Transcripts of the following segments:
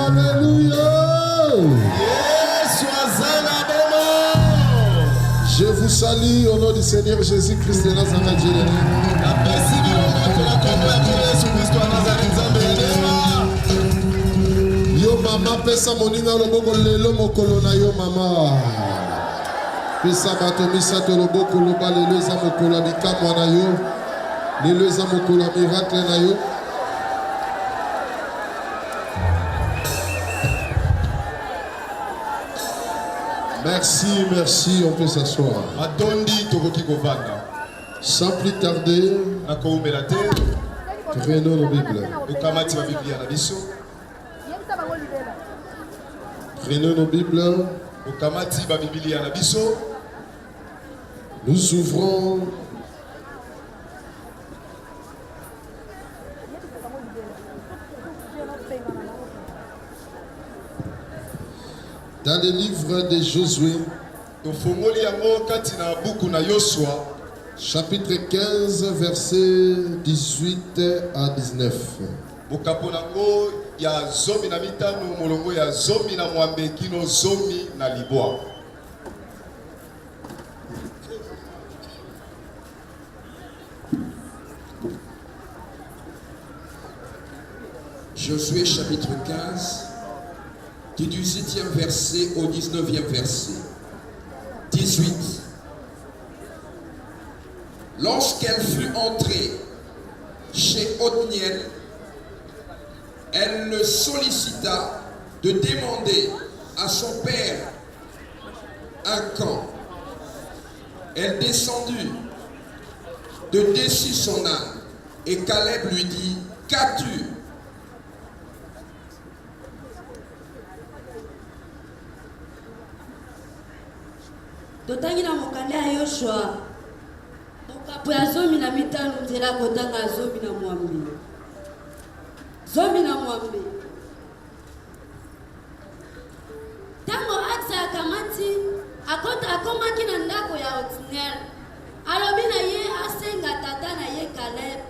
Alléluia. Je vous salue au nom du Seigneur Jésus-Christ de Nazareth. Yo mama pesa moninga loboko lelo mokolo na yo mama. Pesa bato misato loboko loba lelo eza mokolo bikamwa na yo. Lelo eza mokolo miracle na yo. Merci, merci, on peut s'asseoir. Sans plus tarder, prenons nos Bibles. Prenons nos Bibles. Nous ouvrons dans le livre de Josué, chapitre 15, versets 18 à 19. Josué chapitre 15, du 18e verset au 19e verset. 18. Lorsqu'elle fut entrée chez Othniel, elle le sollicita de demander à son père un camp. Elle descendit de dessus son âne et Caleb lui dit: qu'as-tu? Totangi na mokanda ya Yoshua mokapo ya 15 nzela kotanga 12. 12. Tango aksa akamati akomaki na ndako ya Othniel alobi na ye asenga tata na ye Caleb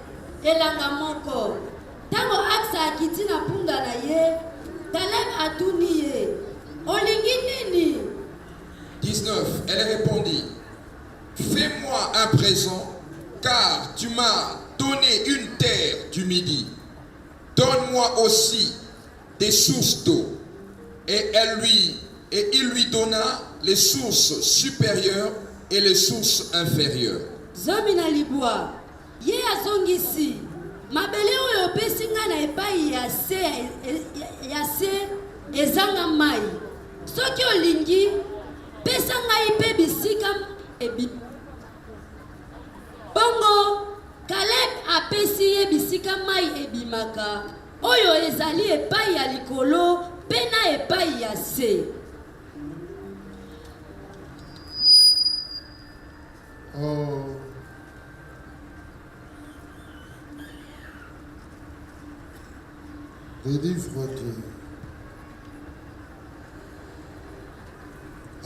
elanga moko. Tango aksa akiti na punda na ye Caleb atuni ye olingi nini? 19. Elle répondit: fais-moi un présent, car tu m'as donné une terre du Midi. Donne-moi aussi des sources d'eau. Et il lui donna les sources supérieures et les sources inférieures. Zomina libwa ye azongisi mabele oyo pesinga na epai ya se ezanga mai. Soki olingi pesa ngai pe bisika ebi. Bongo Caleb apesi ye bisika mai ebimaka oyo ezali epai ya likolo pe na epai ya se. Le livre de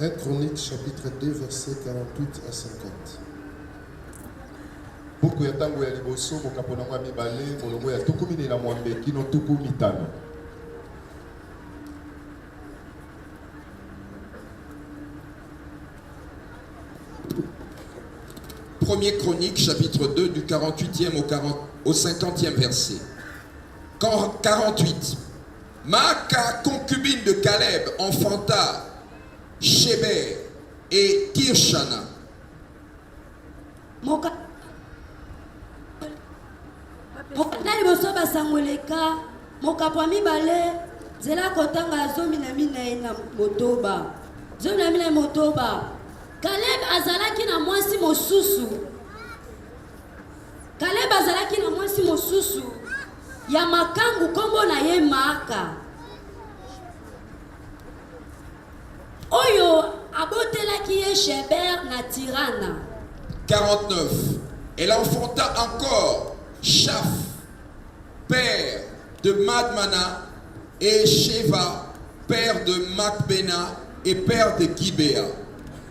1 Chronique, chapitre 2, versets 48 à 50. Buku ya tango ya liboso mokapo na mibale molongo ya tukumine na mwambe kino tuku mitano. Premier Chronique, chapitre 2, du 48e au 50e verset. 48. Maaka, concubine de Caleb, enfanta Sheber et Tirshana. Mokanda liboso basangoleka mokapo mibale zela kotanga 14 na motoba. 14 motoba. Caleb azalaki na mwasi mosusu. Caleb azalaki na mwasi mosusu ya makangu kombo na ye Maaka. Oyo abotelaki ye Sheber na Tirana. 49. Elle enfanta encore Shaph, père de Madmana, et Sheva, père de Macbena et père de Gibéa.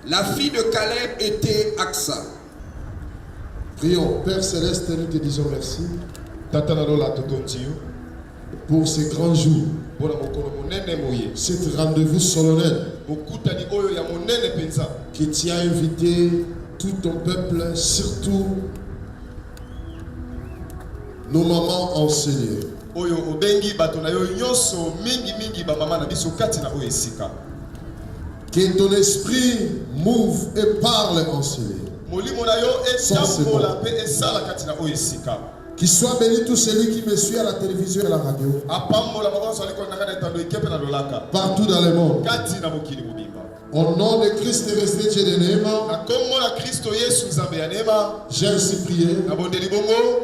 La fille de Caleb était Aksa. Prions. Père Céleste, nous te disons merci. pour ces grands jours, cet rendez-vous solennel que tu as invité tout ton peuple, surtout nos mamans enseignées. Que ton esprit mouve et parle enseigné. Qu'il soit béni tout celui qui me suit à la télévision et à la radio. Partout dans le monde. Au nom de Christ et resté Dieu de Néma, j'ai ainsi prié.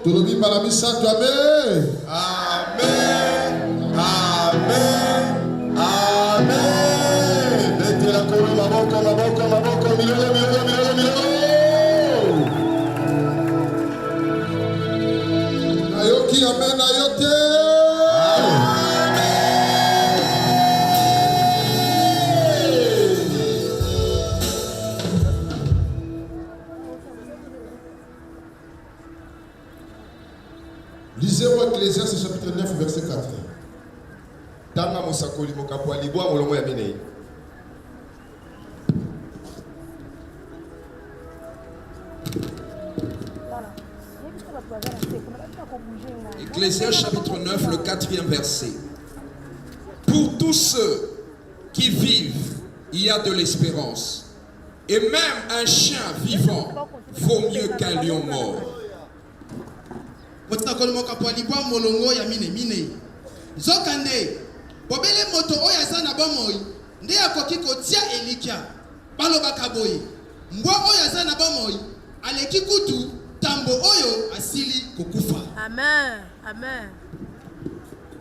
Tolobi Balamisa, Amen. Amen. Amen. Amen. Mettez la colonne, ma Ayoki, Amen, Ayote. Lisez-moi Ecclésiaste chapitre 9, verset 4. Tanga mosakoli mokapwa libwa molongo ya minei. Ecclésiaste chapitre 9, le 4e verset. Pour tous ceux qui vivent, il y a de l'espérance. Et même un chien vivant vaut mieux qu'un lion mort. Zokande, bobele moto oyo aza na bomoi, nde akoki kotia elikia, baloba kaboye. Mbwa oyo aza na bomoi, aleki kutu, tambo oyo asili kokufa. Amen, amen.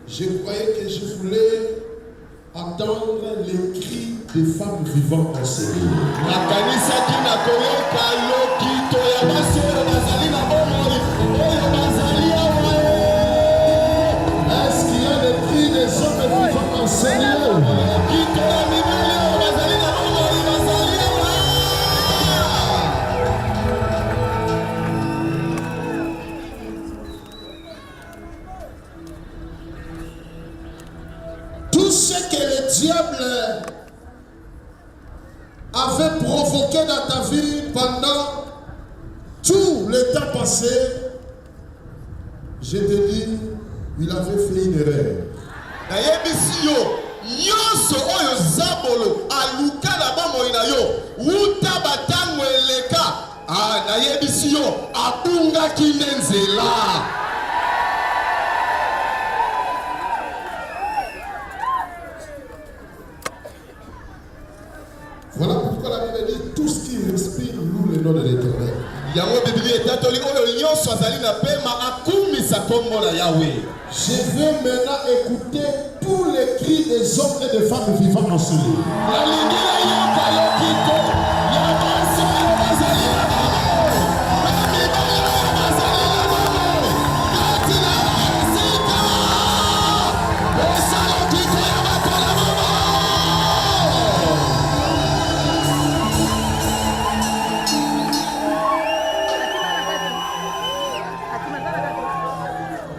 Je croyais que je voulais entendre les cris des femmes vivantes enseignées. Est-ce qu'il y a les cris des hommes vivants enseignés? Tout ce que le diable avait provoqué dans ta vie pendant tout le temps passé, je te dis, il avait fait une erreur. Nyonso oyo zabolo aluka na bomoi na yo uta batango eleka nayebisi yo abungaki nzela. Voilà pourquoi la Bible dit tout ce qui respire loue le nom de l'Éternel. Yango Biblia etatoli oyo nyonso azali na pema akumisa kombo na Yahweh. Je veux maintenant écouter tous les cris des hommes et des femmes vivants ensemble.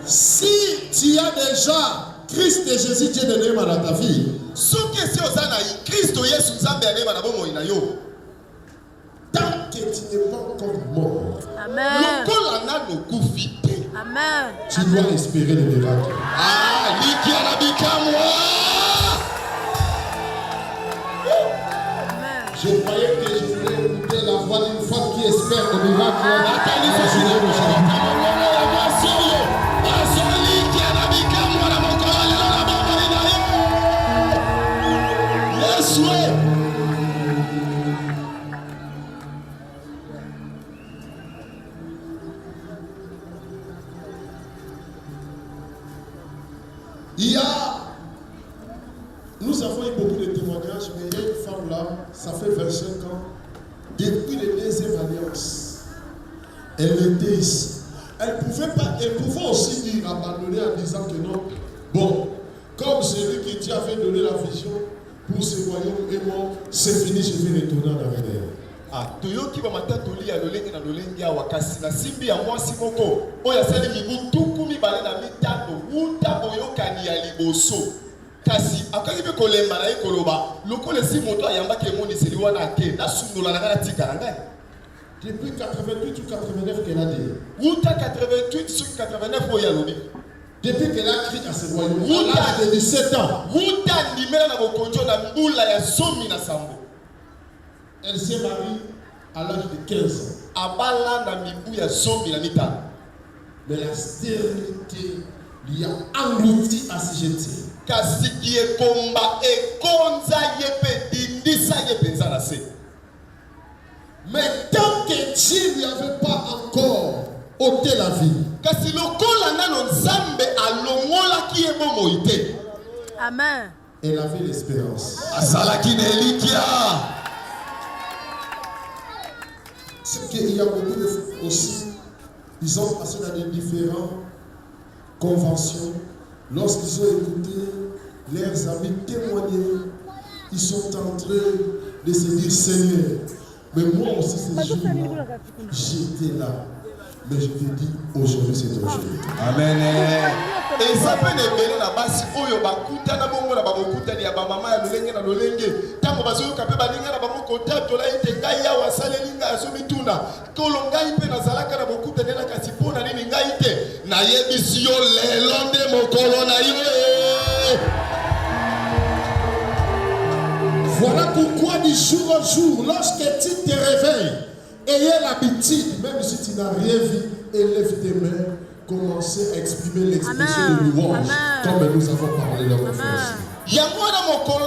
Si tu as déjà Christ et Jésus, Dieu de Néma dans ta vie, tant que tu n'es pas encore mort, Amen. Amen. tu dois espérer le miracle. Je croyais que je voulais écouter la voix d'une femme qui espère le miracle. Nous avons eu beaucoup de témoignages, mais il y a une femme là, ça fait 25 ans, depuis les deuxième alliance, elle était ici. Elle pouvait aussi dire, abandonner en disant que non, bon, comme celui qui Dieu avait donné la vision pour ce royaume est mort, c'est fini, je vais retourner en arrière. toyoki bamatatoli ya lolenge na lolenge awa kasi na simbi ya mwasi moko oyo asali mibu tuku mibale na mitano wuta boyokani ya liboso kasi akoki mpe kolemba na ye koloba lokola esi moto ayambaki emoniseli wana ake nasundola na ngai natika na ngai. Depuis 88 ou 89 qu'elle a dit. Wuta 88 sur 89 oyo alobi. Depuis qu'elle a crié à ce royaume, à l'âge de 17 ans. Wuta ndimela na bokonjo na mbula ya zomi na sambo. Elle s'est mariée à l'âge de 15 ans. Abala na mibu ya zomi na mitano. Mais la stérilité lui a englouti à ses jetés. Kasi kiekomba ekonza yepe dindisa yepenza na se. Mais tant que Dieu ne lui avait pas encore ôté la vie, kasi lokola nano nzambe alongolaki ye bomoi te. Amen. Elle avait l'espérance. Azalaki na elikia. C'est qu'il y a beaucoup de aussi, ils ont passé dans des différentes conventions. Lorsqu'ils ont écouté leurs amis témoigner, ils sont en train de se dire Seigneur, mais moi aussi ce jour-là, j'étais là. Mais je te dis, aujourd'hui c'est aujourd'hui. Amen. Et ça peut nebele na basi oyo bakuta na bongo na babokutani ya bamama ya lolenge na lolenge tango bazoyoka mpe baninga na bango kotatola ete ngai awa asaleli ngai azomituna kolo ngai mpe nazalaka na bokutani na kasi mpona nini ngai te nayebisi yo lelo nde mokolo na yo. Voilà pourquoi du jour au jour, lorsque tu te réveilles, ayez l'habitude, même si tu n'as rien vu, élève tes mains, commencez à exprimer l'expression de louange, comme nous avons parlé dans notre frère. Yango na mokolo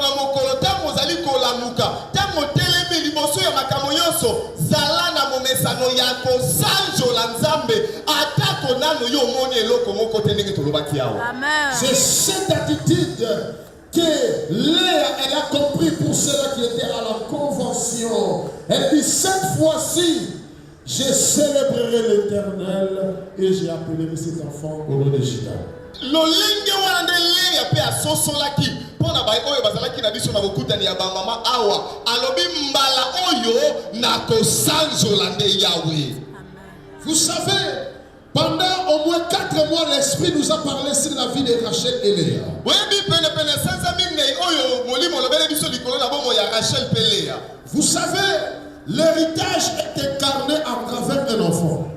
tango zali kolamuka tango telemi liboso ya makambo nyonso zala na momesano ya kosanjola nzambe atako nano yo omoni eloko moko te ndenge tolobaki awa. C'est cette attitude que Léa elle a compris pour ceux qui étaient à la convention. Elle dit cette fois-ci, je célébrerai l'Éternel et j'ai appelé cet enfant au nom de Juda. Lolenge wana nde Léa pe asosolaki mpona baye oyo bazalaki na biso na bokutani ya bamama awa alobi mbala oyo na kosanzola nde Yahweh. Vous savez, pendant au moins 4 mois, l'Esprit nous a parlé sur la vie de Rachel et Léa. Vous savez, l'héritage est incarné à travers un enfant.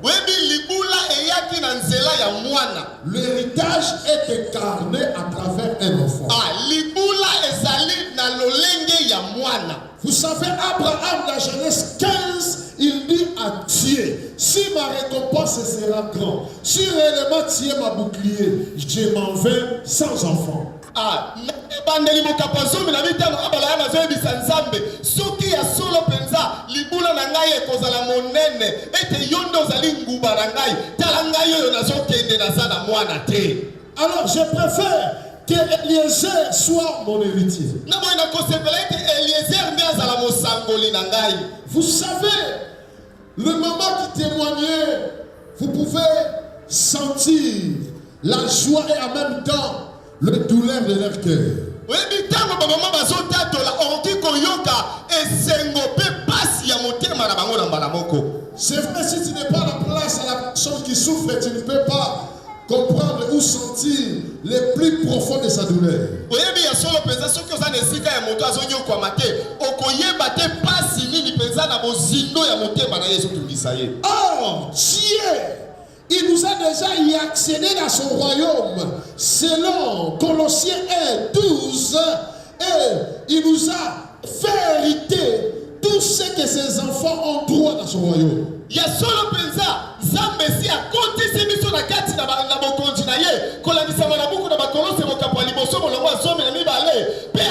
L'héritage est incarné à travers un enfant. Vous savez, Abraham, dans Genèse 15, il dit à Dieu, si ma récompense sera grande, si réellement tu es ma bouclier, je m'en vais sans enfant. Ebandeli mokapazomi na mitano abala ya mazoyebisa nzambe soki ya solo penza libula na ngai ekozala monene ete yo nde ozali nguba na ngai tala ngai oyo nazokende naza na mwana te. Alors je préfère que Eliezer soit mon héritier. Vous savez, le moment qui témoignait, vous pouvez sentir la joie et en même temps le douleur de leur cœur. C'est vrai, si tu n'es pas à la place à la personne qui souffre, tu ne peux pas comprendre ou sentir les plus profonds de sa douleur. Or, Dieu, il nous a déjà y accédé dans son royaume, selon Colossiens 1:12, et il nous a fait hériter tout ce que ses enfants ont droit dans son royaume. Ya solo penza zambe si akonti simiso na kati na bokonzi na ye kolandisa na buku na bakolose mokapo liboso molongo azome na mibale pe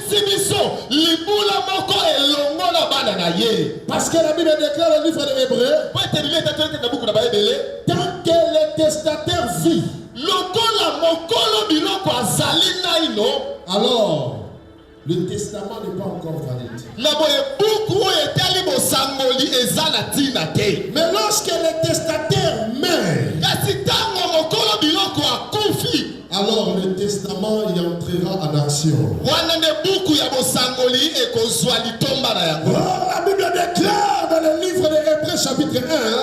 simiso libula moko elongo na bana na ye. Parce que la Bible déclare dans le livre de Hébreux, tant que le testataire vit, alors le testament n'est pas encore valide. Mais lorsque le testataire meurt, alors le testament est entré entrera en action. wana nde buku ya bosangoli ekozwa litomba na yango. La Bible déclare dans le livre de Hébreux chapitre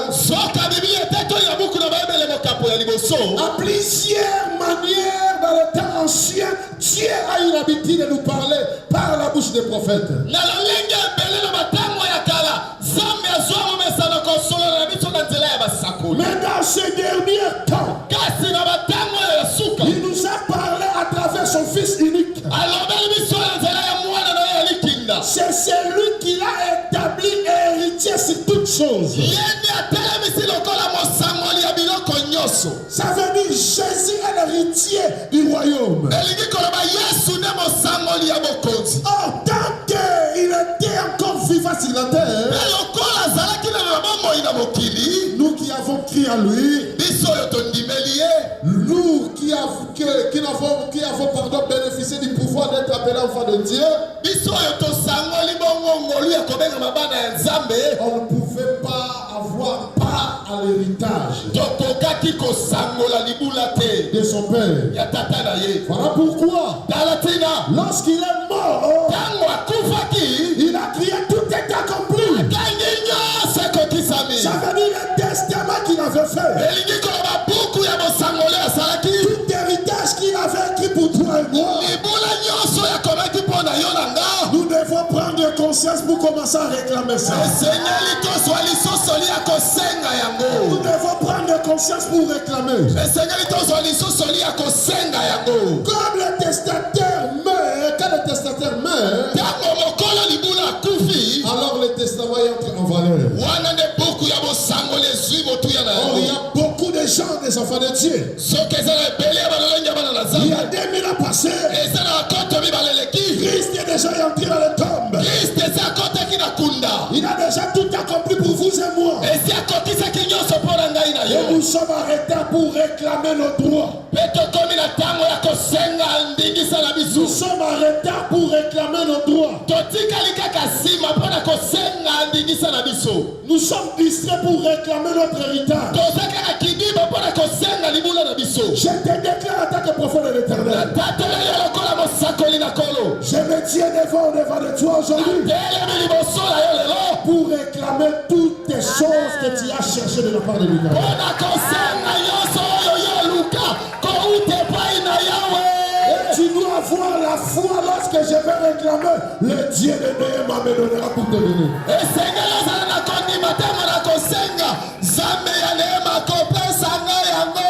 1, soka biblia teto ya buku na bayebele mokapo ya liboso, à plusieurs manières dans le temps ancien, Dieu a eu l'habitude de nous parler par la bouche des prophètes. na lolenge ebele na matango ya kala zambe azwa momesana kosolola na biso na nzela ya basakoli. Mais dans ces derniers temps, kasi na matango ya suka il nous a parlé à travers son Fils unique. alobeli biso na nzela ya mwana na ye ya likinda. C'est celui qui l'a établi et héritier sur toutes choses. ye ndi atelemisi lokola mosangoli ya biloko nyonso. Ça veut dire Jésus est l'héritier du royaume. elingi koloba yesu nde mosangoli ya bokonzi. En tant qu'il était encore vivant sur la terre, mpe lokola azalaki na bomoi na mokili, nous qui avons crié à lui, biso oyo tondimeli ye, nous qui avons pardon, bénéficié du pouvoir d'être appelés enfants de Dieu, biso oyo tosangoli bongo ngolu ya kobengama bana ya nzambe, on ne pouvait pas avoir part à l'héritage tokokaki kosangola libula te de son père. ya tata na ye. Voilà pourquoi, tala tina lorsqu'il est mort, ntango akufaki il a crié tout est accompli. akangi nyonso ekokisami. Ça veut dire le testament qu'il avait fait, elingi koloba buku ya bosangoli asalaki, tout héritage qu'il avait écrit pour toi et moi. libula nyonso yakomaki mpo na yo na nga. Nous devons prendre conscience pour commencer à réclamer ça. esengeli tozwa lisosoli ya kosenga Nous yango. devons prendre conscience pour réclamer. esengeli tozwa lisosoli ya kosenga yango. Comme le testateur meurt, quand le testateur meurt, ntango mokolo libula akufi, alors le testament entre en valeur. wana nde buku ya bosangoli ezwi motuya na Or, il y yango. a beaucoup de gens, des enfants de Dieu. soki eza na ebele ya balolenge ya bana na Il y a nzambe, 2000 ans passés, eza na bakoto mibale eleki, Christ est déjà entré dans le tombe. kristo esi akotaki na kunda, Il a déjà tout accompli pour vous et moi. esi akokisaki nyonso mpo na ngai na Et yo. nous sommes arrêtés pour réclamer nos droits. mpe tokomi na ntango ya kosenga ndingisa na biso. Nous sommes arrêtés pour réclamer nos droits. totikali kaka nsima mpo na kosenga ndingisa na biso. Nous sommes distraits pour réclamer notre héritage. toza kaka kidima mpo na kosenga libula na biso. Je te déclare en tant que prophète de l'Éternel. natatela yo lokola mosakoli na kolo. Je me tiens devant de toi aujourd'hui telemi liboso na yo lelo pour réclamer toutes tes choses que tu as cherchées de la part de mpo l'Éternel. na kosenga nyonso oyo yo luka kouta epai na yawe. Et tu dois avoir la foi lorsque je vais réclamer. Le Dieu de Néhéma me donnera pour te donner. esengeli ozala na kondima ntango na kosenga nzambe ya neema kopesa ngai yango.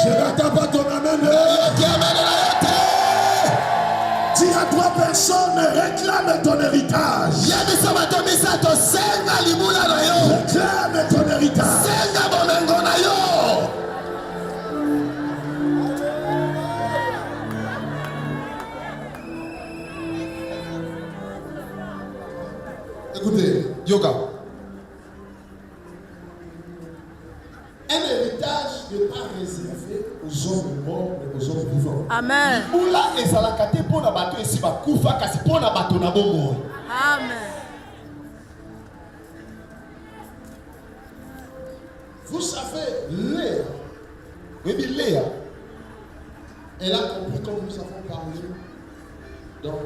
Je n'attends pas ton amen. yoki amene na yo te. Dis à trois personnes, réclame ton héritage. yebisa bato misato senga libula na yo. Réclame ton héritage. senga bomengo na yo. Écoutez, yoka un héritage n'est pas réservé aux hommes morts, mais aux hommes vivants. Amen. libula ezalaka te mpo na bato esi bakufa kasi mpo na bato na bomoi. Amen. Vous savez, Léa, oyebi leya elle a compris comme nous avons parlé dans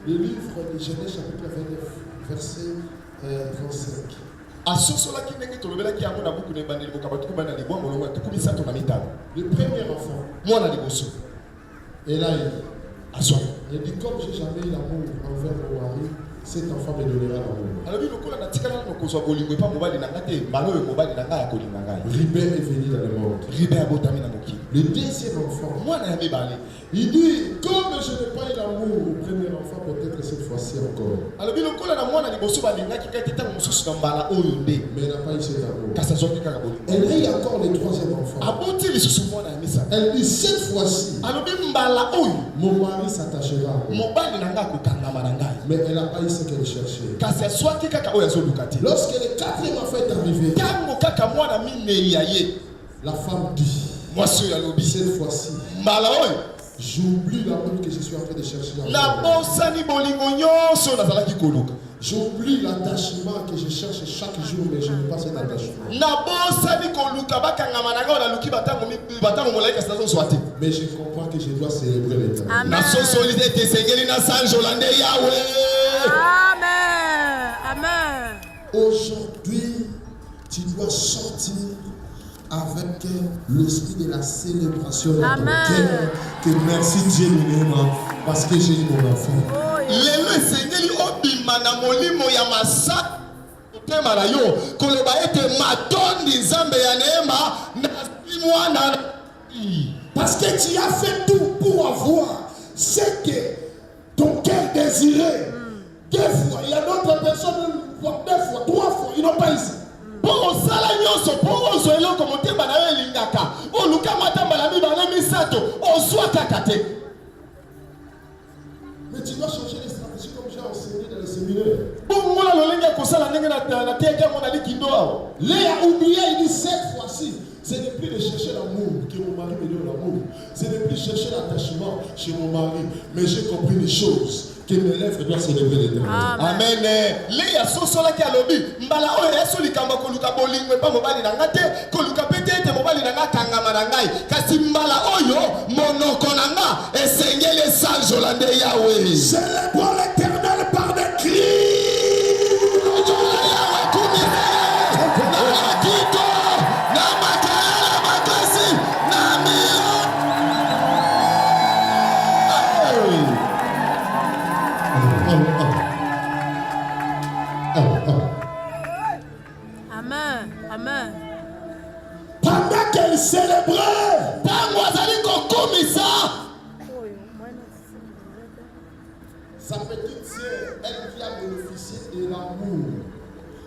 le livre de Genèse chapitre 29, verset 35. asosolaki ndenge tolobelaki yango na buku na ebandeli bokaba tukuma na libwa molongo ya tuku misato na mitano. Le premier enfant, mwana liboso elle a dit, azwa elle dit, comme j'ai jamais eu l'amour envers mon mari, cet enfant me donnera l'amour. alobi lokola natikala nano kozwa bolingo epa mobali na ngai te mbala oyo mobali na ngai akolinga ngai. Ribet est venu dans le monde. ribe abotami na mokili. Le deuxième enfant, mwana ya mibale il dit, comme je n'ai pas eu l'amour au premier enfant, peut-être cette fois-ci encore. alobi lokola na mwana liboso balingaki ngai te ntango mosusu na mbala oyo nde Mais elle n'a pas eu cet amour. kasi azwaki kaka bolingo. Elle a eu encore le troisième enfant. aboti lisusu mwana ya misato. Elle dit, cette fois-ci, alobi mbala oyo mon mari s'attachera à moi. mobali na ngai akokangama na ngai Mais elle n'a pas eu ce qu'elle cherchait. kasi azwaki kaka oyo azoluka te. Lorsque le quatrième enfant est arrivé, ntango kaka mwana minei ya ye la femme dit, mwasi oyo alobi cette fois-ci, mbala oyo j'oublie l'amour que je suis en train de chercher. en moi. nabosani bolingo nyonso nazalaki koluka. J'oublie l'attachement que je cherche chaque jour, mais je n'ai pas cet attachement. Mais je comprends que je dois célébrer l'éternel. Amen. Amen. Aujourd'hui, tu dois sortir avec l'esprit de la célébration dans ton Amen. cœur. Que merci Dieu lui-même parce que j'ai eu mon enfant. Oh, yeah. lelo esengeli obima na molimo ya masa motema na yo koloba ete matondi nzambe ya neema nazwi mwana. Parce que tu as fait tout pour avoir ce que ton cœur désirait. Deux fois, il y a d'autres personnes, deux fois, trois fois, ils n'ont pas ici. Po osala nyonso po ozwa eloko motema na yo elingaka oluka matamba na mibale misato ozwa kaka te. Mais tu dois changer les stratégies comme j'ai enseigné dans les séminaires. Bongola lolenge ya kosala ndenge na teke mona likindo awo. Léa a oublié, il dit cette fois-ci, ce n'est plus de chercher l'amour, que mon mari me donne l'amour. Ce n'est plus chercher l'attachement chez mon mari. Mais j'ai compris des choses, que mes lèvres doivent célébrer l'éternel. Amen. Léa sosolaki alobi mbala oyo yesu likambo koluka bolingo epa mobali na nga te koluka pete ete mobali na nga kangama na ngai kasi mbala oyo monoko na nga esengeli esanzola nde yawe. Célébrons l'éternel par des cris. Amen. Amen. Pendant qu'elle célébrait, sa petite sœur, elle qui a bénéficié de l'amour.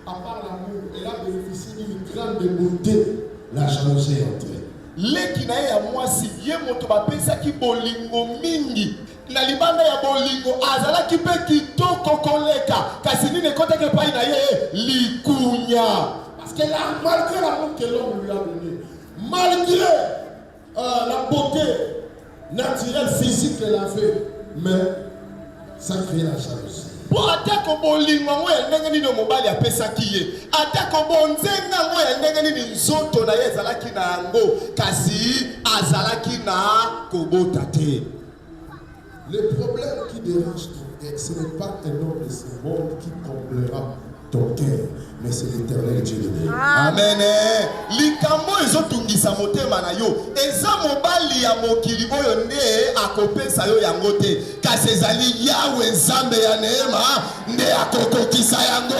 À part l'amour, elle a bénéficié d'une grande beauté. La jalousie est entrée. leki na ye ya mwasi ye moto bapesaki bolingo mingi na libanda ya bolingo azalaki mpe kitoko koleka kasi nini ekotaki epai na ye likunya. Parce que là, malgré l'amour que l'homme lui a donné, malgré la beauté naturelle, physique qu'elle a fait, mais ça crée la jalousie. Po atako bolingo yango ya ndenge nini mobali apesaki ye atako bonzenga yango ya ndenge nini nzoto na ye ezalaki na yango kasi azalaki na kobota te. Le problème qui dérange ton cœur, ce n'est pas un homme de ce monde qui comblera ton cœur, mais c'est l'éternel Dieu de Dieu. Amen. Likambo ezotungisa motema na yo eza mobali ya mokili oyo nde akopesa yo yango te kasi ezali yawe nzambe ya neema nde akokokisa yango.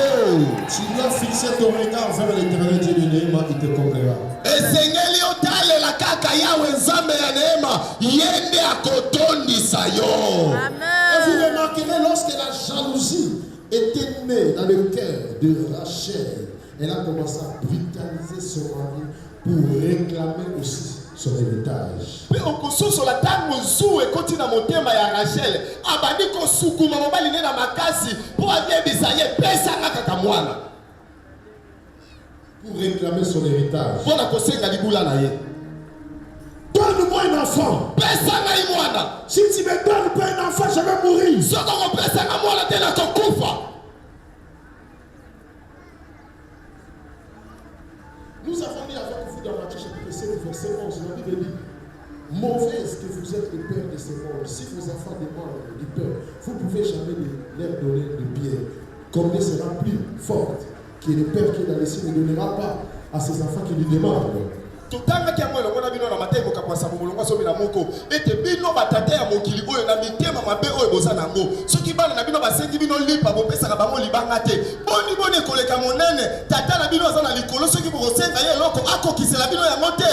Tu dois fixer ton regard vers l'éternel Dieu de Néhéma, il te comblera. esengeli otalela kaka yawe nzambe ya neema ye nde akotondisa yo. Et vous Amen. remarquerez, lorsque la jalousie était née dans le cœur de Rachel, elle a commencé à brutaliser son mari pour réclamer aussi son héritage. mpe okososola ntango nzuu ekoti na motema ya rachel abandi kosukuma mobali nde na makasi mpo ayebisa ye pesanga kaka mwana Pour réclamer son héritage. mpo na kosenga libula na ye. Donne-moi un enfant. pesa ngai mwana Si tu me donnes pas un enfant, je vais mourir. soki okopesanga mwana te nakokufa. Nous avons dit avec vous dans Matthieu chapitre 7, verset 11, la Bible dit, mauvaise que vous êtes le père de ce monde. Si vos enfants demandent du pain, vous ne pouvez jamais leur donner de bière. Combien sera plus forte que le père qui est dans les cieux ne donnera pas à ses enfants qui lui demandent. totangaki yango elongo na bino na mateyi bokakwasa bomolongo somi na moko ete bino batata ya mokili oyo na mitema mabe oyo boza nango soki bana na bino basengi bino lipa bopesaka bango libanga te boni ekoleka monene tata na bino aza na likolo soki bokosenga ye eloko akokisela bino yango te.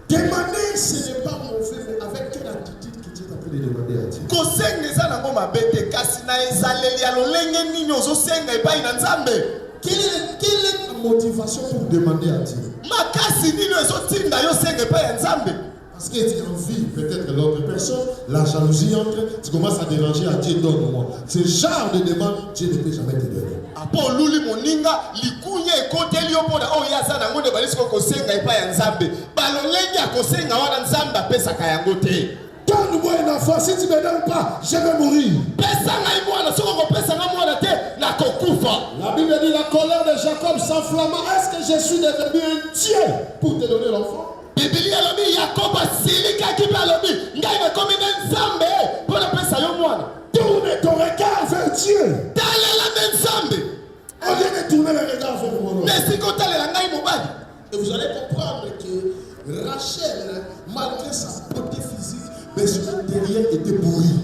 Demander, ce n'est pas mauvais, mais avec quelle attitude que tu es en train de demander à Dieu. kosenga eza nango mabe te kasi na ezaleli ya lolenge nini ozosenga epai na nzambe. Quelle est la motivation pour demander à Dieu? makasi nini ezotinda yo senga epai ya nzambe. Parce que tu envies peut-être l'autre personne, la jalousie entre, tu commences à déranger à Dieu, donne-moi. Ce genre de demande, Dieu ne peut jamais te donner. apo oluli moninga likunya ekoteli yo mpona oyo aza nango nde balisi kosenga epai ya nzambe balolenge ya kosenga wana nzambe apesaka yango te. Donne-moi un foi. Si tu ne me donnes pas, je vais mourir. La Bible dit la colère de Jacob s'enflamma. Est-ce que je suis devenu un Dieu pour te donner l'enfant? Tourne ton regard vers Dieu. Au lieu de tourner le regard vers mon homme. Et vous allez comprendre que Rachel, malgré sa beauté physique, mais son intérieur était pourri.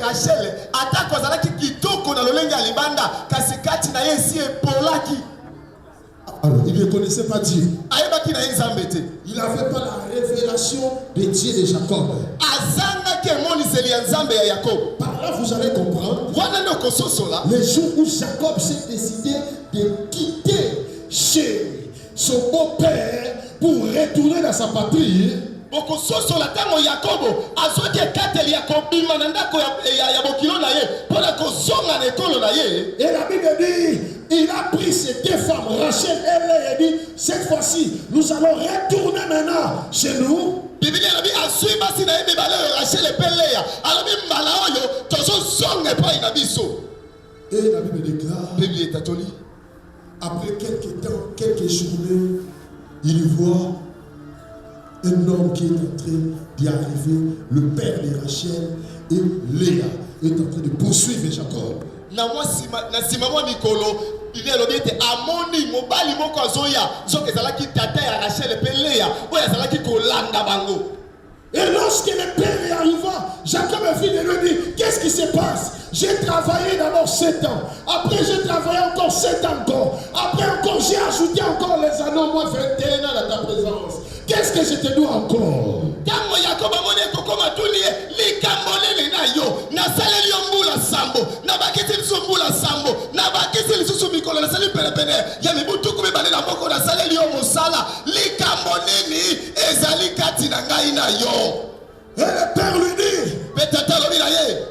Rachel, alors, il ne connaissait pas Dieu. Il n'avait pas la révélation de Dieu de Jacob. Par là, vous allez comprendre. Le jour où Jacob s'est décidé de quitter chez son beau-père pour retourner dans sa patrie. Et la Bible dit, il a pris ces deux femmes, Rachel et Léa, dit, cette fois-ci, nous allons retourner maintenant chez nous. Et la Bible déclare, après quelques temps, quelques journées, il voit un homme qui est en train d'y arriver, le père de Rachel, et Léa est en train de poursuivre Jacob. Et lorsque le père est arrivé, Jacob est venu de lui dire, qu'est-ce qui se passe? J'ai travaillé d'abord 7 ans. Après j'ai travaillé encore 7 ans encore. Après encore j'ai ajouté encore les années, au moins 21 ans dans ta présence. Qu'est-ce que je te dois encore? Et le père lui dit,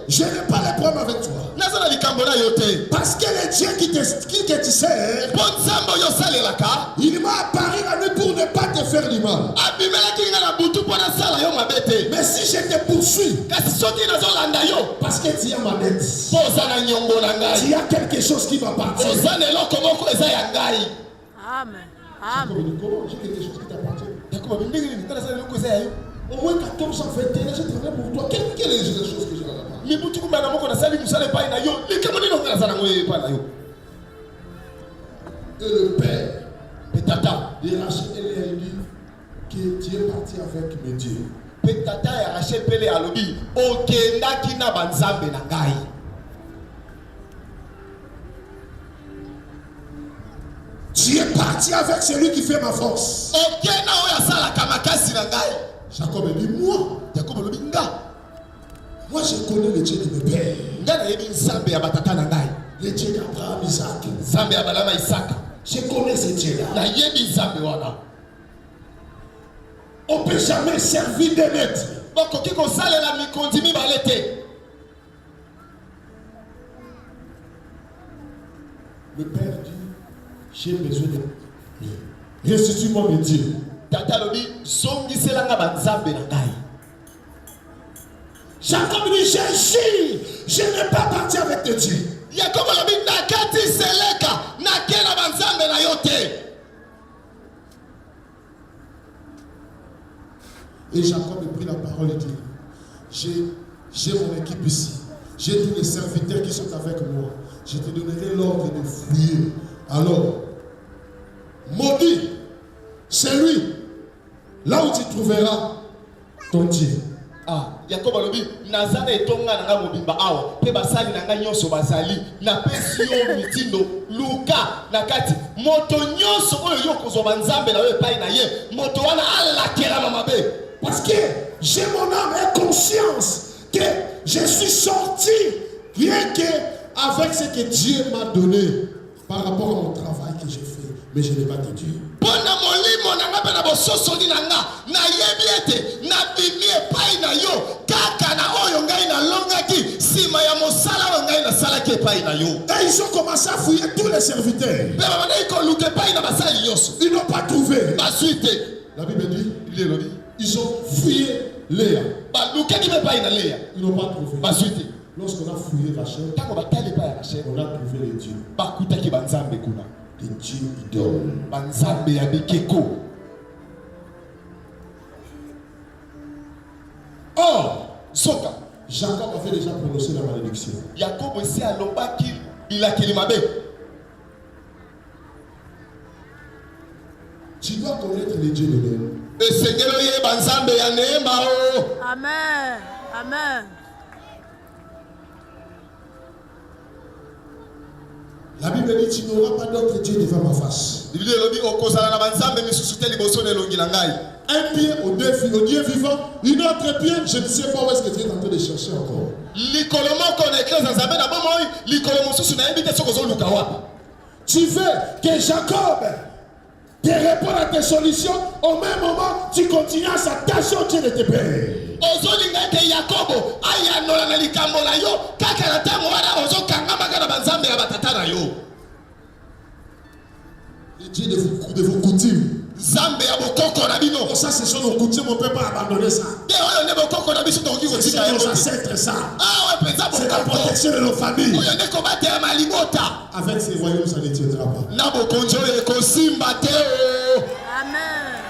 je n'ai pas de problème avec toi. Parce que le Dieu que tu sais, il m'a apparu la nuit pour ne pas te faire du mal. Mais si je te poursuis, parce que tu as ma dette, il y a quelque chose qui va partir. Amen. Amen. J'ai quelque chose qui t'appartient. Au moins 14 ans, 21 ans, j'ai travaillé pour toi. Quelle est la chose que j'ai à la part? Et le père de Rachel a dit que tu es parti avec mes dieux. Tu es parti avec celui qui fait ma force. Jacob dit, moi, je connais le Dieu de mes pères. Le Dieu d'Abraham, Isaac. Je connais ce Dieu-là. On ne peut jamais servir de maître. Le père dit, j'ai besoin de restitue-moi mes dieux. Jacob dit, je n'ai pas parti avec tes dieux. Et Jacob a pris la parole et dit, j'ai mon équipe ici. J'ai tous les serviteurs qui sont avec moi. Je te donnerai l'ordre de fouiller. Alors, maudit, c'est lui. Là où tu trouveras ton Dieu. Jacob alobi nazana etonga nanga mobimba awa pe basali nanga nyonso basali na pesi yo mitindo luka na kati moto nyonso oyo yokozwa banzambe na we pai na ye moto wana alakela na mabe. Parce que j'ai mon âme et conscience que je suis sorti rien que avec ce que Dieu m'a donné par rapport à mon travail que j'ai fait, mais je n'ai pas de Dieu. Pona molimo nanga pe na bososoli nanga na yebiete na bimie pai na yo kaka na oyo ngai na longaki sima ya mosala oyo ngai na salaki pai na yo. Et ils ont commencé à fouiller tous les serviteurs. Ils n'ont pas trouvé. La suite. La Bible dit, ils ont fouillé Léa. Ils Ils n'ont pas trouvé. n'ont Lorsqu'on a fouillé Rachel, pas on a trouvé les dieux. Des dieux idoles. Or, Jacob avait déjà prononcé la malédiction. Tu dois connaître les dieux de Léa. Amen. Amen. La Bible dit tu n'auras pas d'autre Dieu devant ma face. Un pied au Dieu vivant, une autre pied, je ne sais pas où est-ce que tu es en train de chercher encore. Tu veux que Jacob te réponde à tes solutions, au même moment, tu continues à s'attacher au Dieu de tes pères. Les dieux de vos coutumes. Oh, ça, ce sont nos coutumes, on ne peut pas abandonner ça. C'est nos ancêtres, ça. C'est la protection de nos familles. Avec ces royaumes, ça ne tiendra pas. Amen.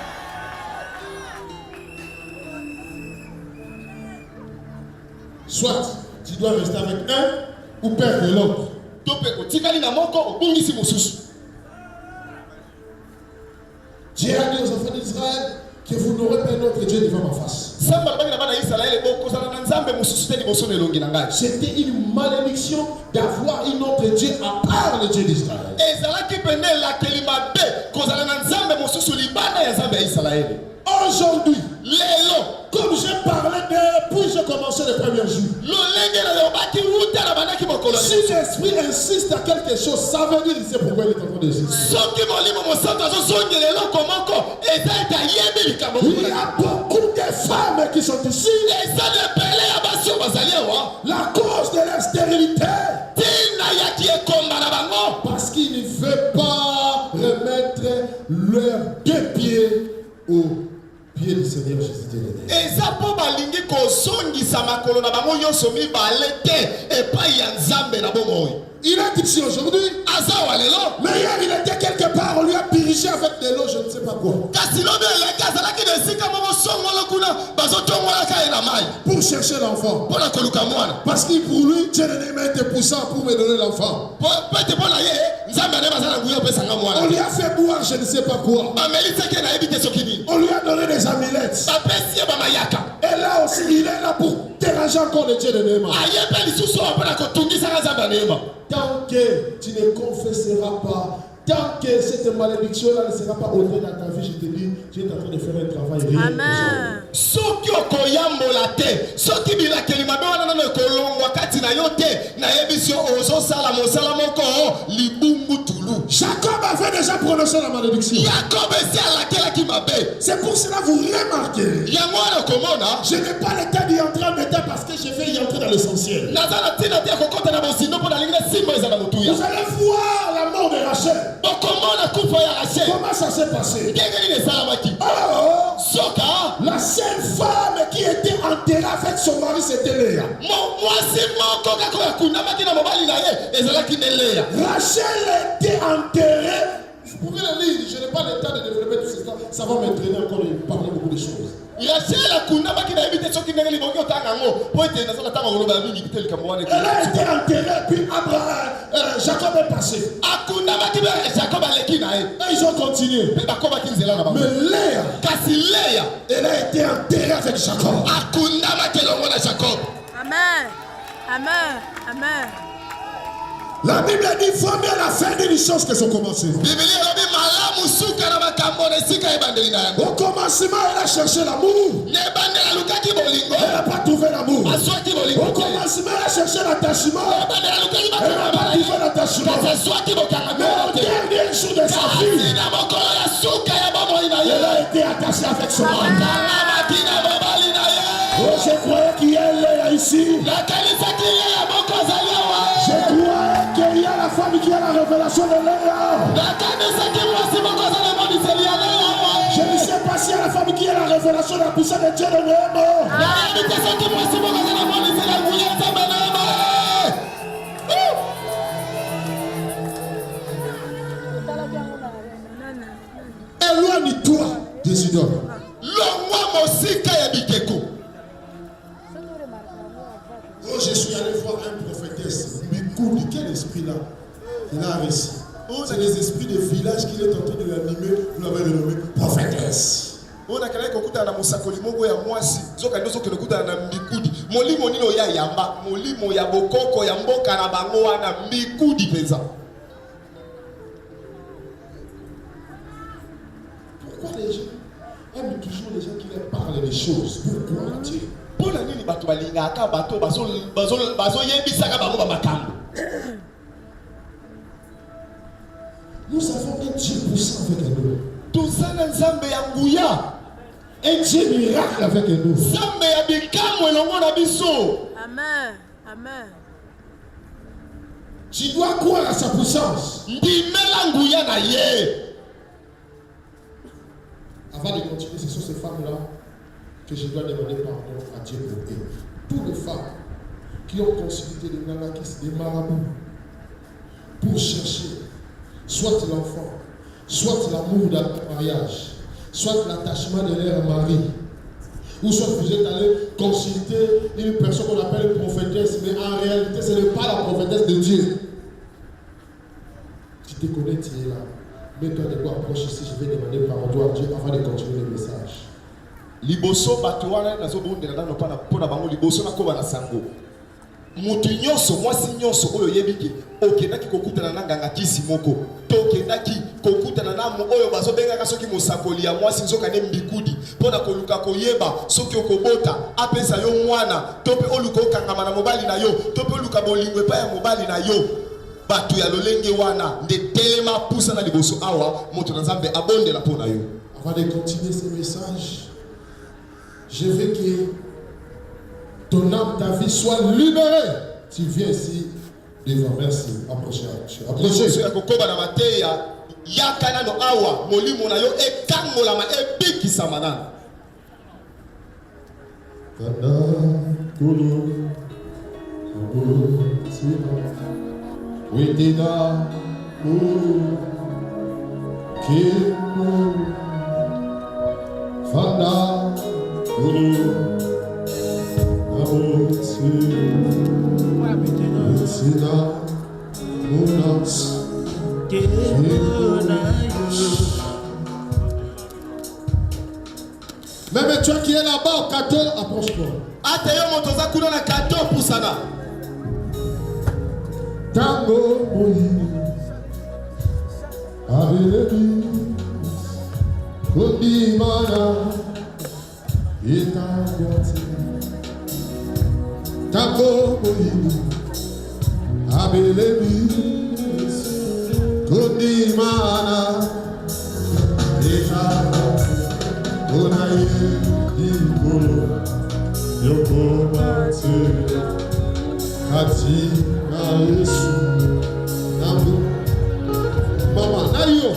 Soit tu dois rester avec un ou perdre l'autre. Dieu a dit aux enfants d'Israël que vous n'aurez pas un autre Dieu devant ma face. C'était une malédiction d'avoir un autre Dieu à part le Dieu d'Israël. Aujourd'hui, comme j'ai parlé depuis j'ai commencé le premier jour, si l'esprit insiste à quelque chose, ça veut dire c'est pourquoi il est en train de dire. Il y a beaucoup de femmes qui sont ici. La cause de leur stérilité. Parce qu'ils ne veulent pas remettre leurs deux pieds au pied du Seigneur Jésus de il est ici aujourd'hui, mais hier il était quelque part, on lui a dirigé avec de l'eau, je ne sais pas quoi. Pour chercher l'enfant. Parce que pour lui, Dieu n'a été poussant pour me donner l'enfant. On lui a fait boire, je ne sais pas quoi. On lui a donné des amulettes. Et là aussi, il est là pour déranger encore le Dieu de Néma. Tant que tu ne confesseras pas, tant que cette malédiction-là ne sera pas ôtée dans ta vie, je te dis, tu es en train de faire un travail réel. Amen. Jacob avait déjà prononcé la malédiction. C'est pour cela que vous remarquez. Je n'ai pas le temps d'y entrer en détail parce que je vais y entrer dans l'essentiel. Vous allez voir la mort de Rachel. Comment ça s'est passé? La seule femme qui était enterrée avec son mari, c'était Léa. Rachel était enterrée. Vous pouvez le lire, je n'ai pas le temps de développer tout ça. Ça va m'entraîner encore de parler beaucoup de choses. Elle a été enterrée, puis Jacob est passé. Et ils ont continué. Mais Léa, elle a été enterrée avec Jacob. Amen. Amen. Amen. La Bible dit qu'il faut bien la fin d'une chose que son commencement. Au commencement, elle a cherché l'amour. Elle n'a pas trouvé l'amour. Au commencement, elle a cherché l'attachement. Elle n'a pas trouvé l'attachement. Mais au dernier jour de sa vie, elle a été attachée avec son mari. Oh, je croyais qu'il y a Léa ici. Je croyais qu'il y a la femme qui a la révélation de Léa. Je ne sais pas s'il y a la femme qui a la révélation de la puissance de Dieu de Néma. Décideur. longwa mosika ya bikeko. Oh, je suis allé voir un prophétesse. Mikoudi, quel esprit là? Il a réussi. C'est les esprits de village qu'il est en train de l'animer. Vous l'avez renommé prophétesse. On a quelqu'un qui na musakoli mongo ya mwasi zoka ndozo ke lokuta na mbikudi molimo nino ya yamba molimo ya bokoko ya mboka na bango wana mbikudi penza. Pourquoi les gens aiment toujours les gens qui leur parlent des choses? Pourquoi Dieu? Pour la nini bato balingaka bato bazo yebisaka bango ba makambo. Nous avons un Dieu puissant avec nous. Tout ça na nzambe ya nguya. Un Dieu miracle avec nous. Nzambe ya bikamwe longo na biso. Amen. Amen. Tu dois croire à sa puissance. Ndimela nguya na ye. Avant de continuer, ce sont ces femmes-là que je dois demander pardon à Dieu pour eux. Toutes les femmes qui ont consulté des nanakis, des marabouts, pour chercher soit l'enfant, soit l'amour dans le mariage, soit l'attachement de leur mari, ou soit vous êtes allé consulter une personne qu'on appelle prophétesse, mais en réalité ce n'est pas la prophétesse de Dieu. Tu te connais, tu es là. Mets-toi de quoi approche ici, je vais demander pardon à Dieu avant de continuer le message. Liboso bato wana nazo bondela na pona pona bango liboso na koba na sango. Mutu nyonso mwasi nyonso oyo yebiki okendaki kokutana na nganga kisi moko tokendaki kokutana na mo oyo bazobengaka soki mosakoli ya mwasi nzoka ne mbikudi pona koluka koyeba soki okobota apesa yo mwana tope oluka okangama na mobali na yo tope oluka bolingwe pa ya mobali na yo batu ya lolenge wana nde telema pusa na liboso awa moto na Nzambe abondela pona yo. Avant de continuer ce message, je veux que ton âme, ta vie soit libérée. Tu viens ici devant. Merci. Approchez. Approchez. Kokoba na mateya yakana no awa molimo na yo ekangola ma ebiki samana. Kana kulu Witina Kimu Fanda Kulu même toi qui es là-bas au cadeau, approche-toi. Atayo motoza kuna na cadeau pusana. Tango Moïse Abelébi Kodimana Itagati Tango Moïse Abelébi Kodimana Itagati Onaye Dikolo Yokobate Kati na Yesu Namu Mama, Nayo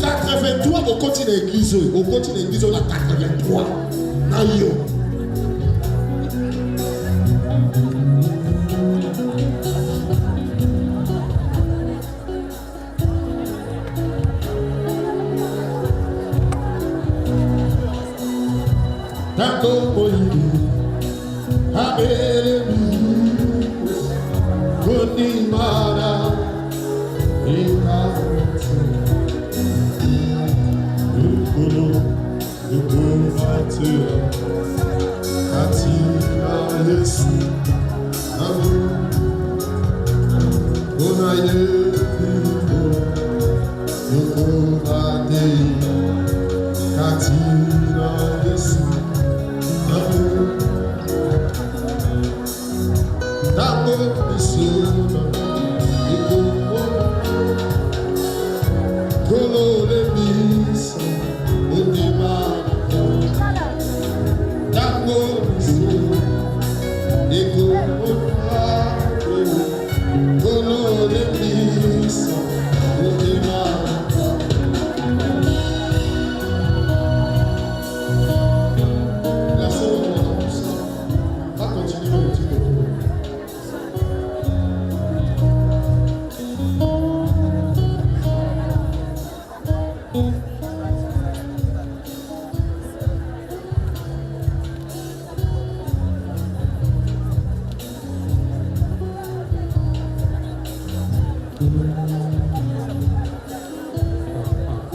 83 au continent église, on a 83 Nayo Tango Moïse Abelébi Kodimana Ikati Ukolo Ukofate Kati na Yesu Namu Onaye Ukofate Kati na Yesu Tango Misuna Ikomo Kolo Lebisa Odimana Tango Misuna Ikomo Kolo Lebisa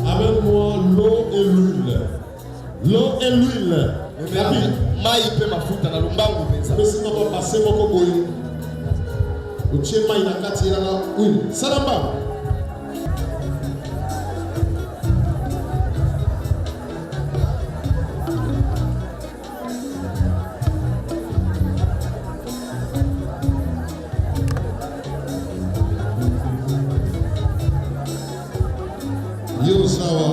Amène-moi l'eau et l'huile. L'eau et l'huile. Maï peut ma foutre dans le bango. Mais si on va passer mon cocoï, au tien maï na kati la huile. Salamba. Yo sawa.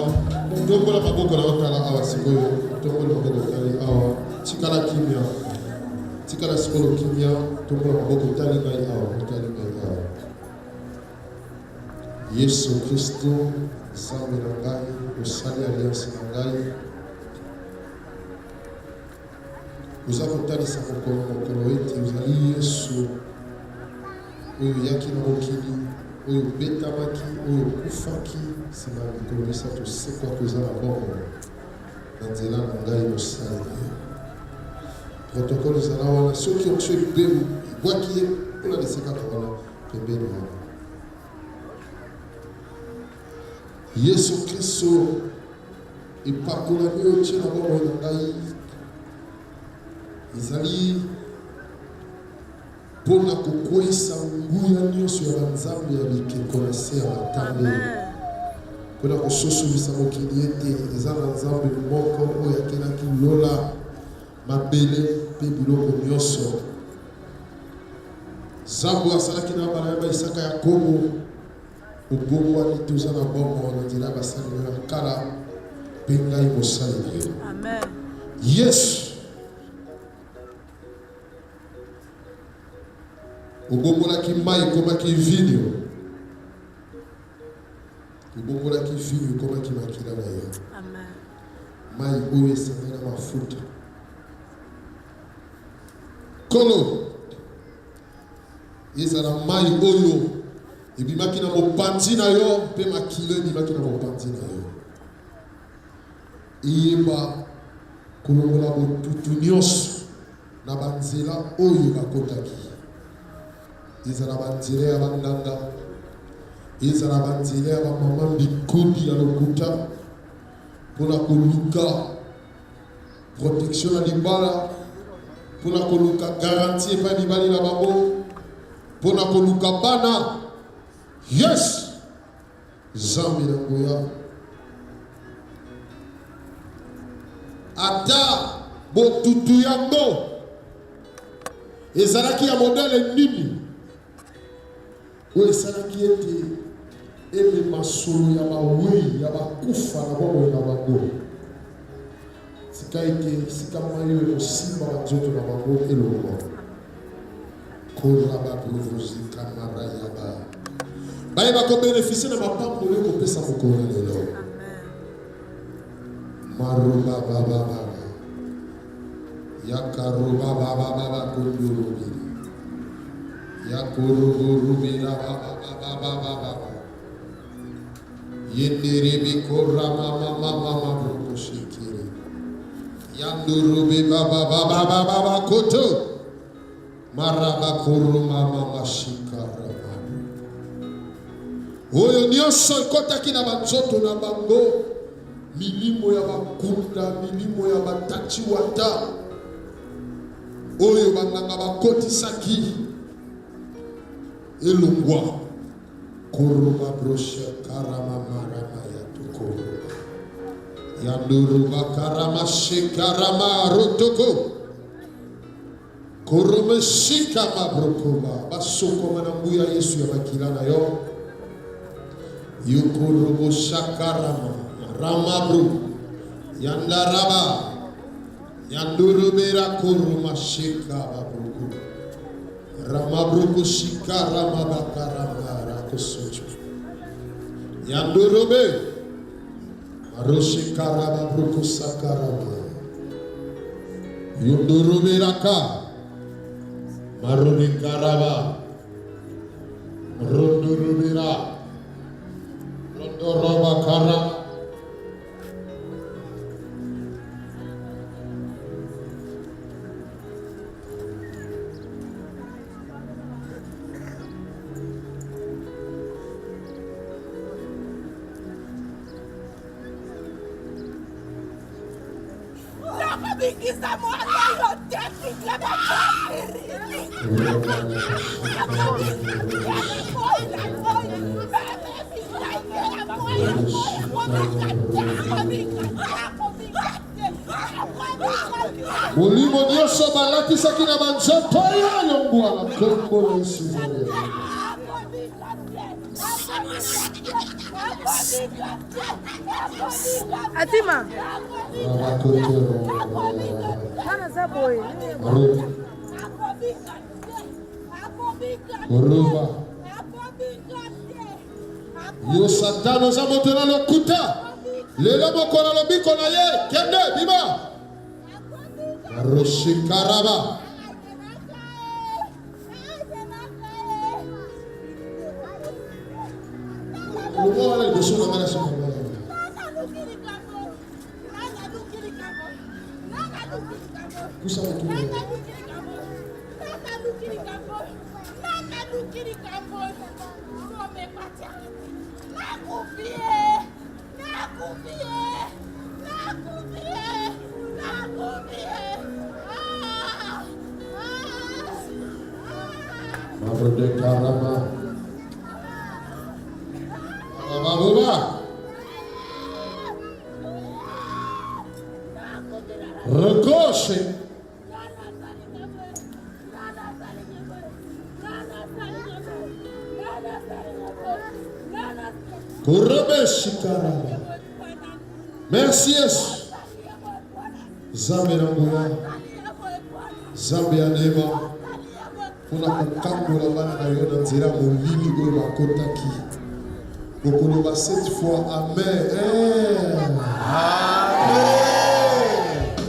Tombola maboko na otala awa sikoyo. Tombola maboko tali awa. Tikala kimia. Tikala sikolo kimia. Tombola maboko tali ngai awa. Tali ngai awa. Yesu Kristo, Nzambe na ngai, osali alliance na ngai. Oza kotalisa mokolo ete ozali Yesu oyo yaki na mokili, oyo obetamaki, oyo okufaki nsima ya mikolo misato sekwa koza na bongo na nzela na ngai mosali na yo. Protokole ezala wana soki onso ebelu ebwaki ye mpona lesekaka wana pembeni wana. Yesu Kristo epakolami oyo tie na bongo na ngai ezali mpona kokweyisa nguya nyonso ya banzambe ya bikeko na se ya matambe, mpona kososolisa mokili ete eza na nzambe moko oyo akelaki lola mabele mpe biloko nyonso. Nzambe asalaki na bana ya baisaka ya Yakobo obongwani toza na bongo na nzela basali na yo ya kala mpe ngai mosali na yo. Yesu obongolaki mai ekomaki vino, obongolaki vino ekomaki makila na yo. Mai oyo esangani na mafuta. Kolo ezala mai oyo ebimaki na mopanzi na yo mpe makila ebimaki na mopanzi na yo. Eyeba kolongola botutu nyonso na banzela oyo bakotaki. Ezala banzela ya banganga, ezala banzela ya bamama bikodi ya lokuta mpona koluka protection na libala, mpona koluka garantie epai mibali na bango, mpona koluka bana. Yes! Nzambe na ngoya ata botutu yango ezalaki ya modele nini oyo esalaki ete emema solo ya bawei ya bakufa na bomoi na bango, sika ete sika mai oyo ekosimba banzoto na bango elongo kola bablovozika marayaba bayeba kobenefisie na mapamboli ekopesa mokolo lelo. Maroba baba yakaroba baba kondorobiri yakorobirubira baba yenderebe korama mama brokoshikiri yandurube baba koto maraba koroma mama shikara oyo nyonso ekotaki na banzoto na bango, milimo ya bakunda, milimo ya batachi wata oyo banganga bakotisaki elongwa koroba broshe karama marama ya toko yanduruba karama shekarama rotoko korome shika mabrokoba basoko manambuya Yesu ya makila na yo yukorobo shakarama ramabru yandaraba yandurubera kuruma shika babruku ramabruku shika ramabakarama rakosocho yandurube aroshikara babruku sakarama yundurubera ka marunikaraba rundurubera rondoroba karama. Mulimo Dios balati sakina banjoto ya yongwa la kombo Yesu. Atima. Mana saboy. Ruba. Yo satano za motena lokuta. Lelo mokona lobiko na ye kende bima. Roshikaraba. Lumo wala doso na ngana soma. Kusa watu. Mabrode karama. Mabuba. Recoshe. Kurabeshikara. Merci Yesu. Zambe na Mungu. Zambe ya neema. Kuna kukambola bana na yo na nzira molimi oyo bakotaki. Kokoloba cette fois amen. Amen.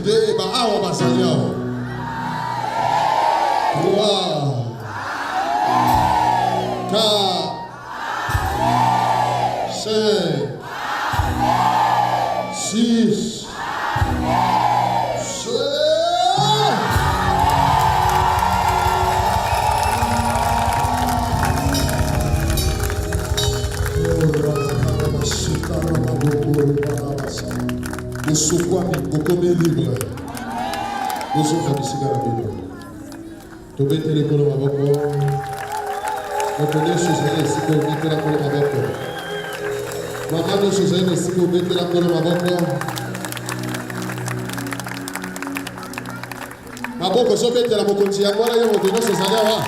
De ba awa basali awa. 3 4 5 6 Usukwami kokome libre. Usukwami sigara bible. Tobete le kolo maboko. Tobete suzele siko bete la kolo maboko. Mamano suzele siko bete la kolo maboko. Maboko so bete la mokonzi ya mwana yo moto no suzele wa.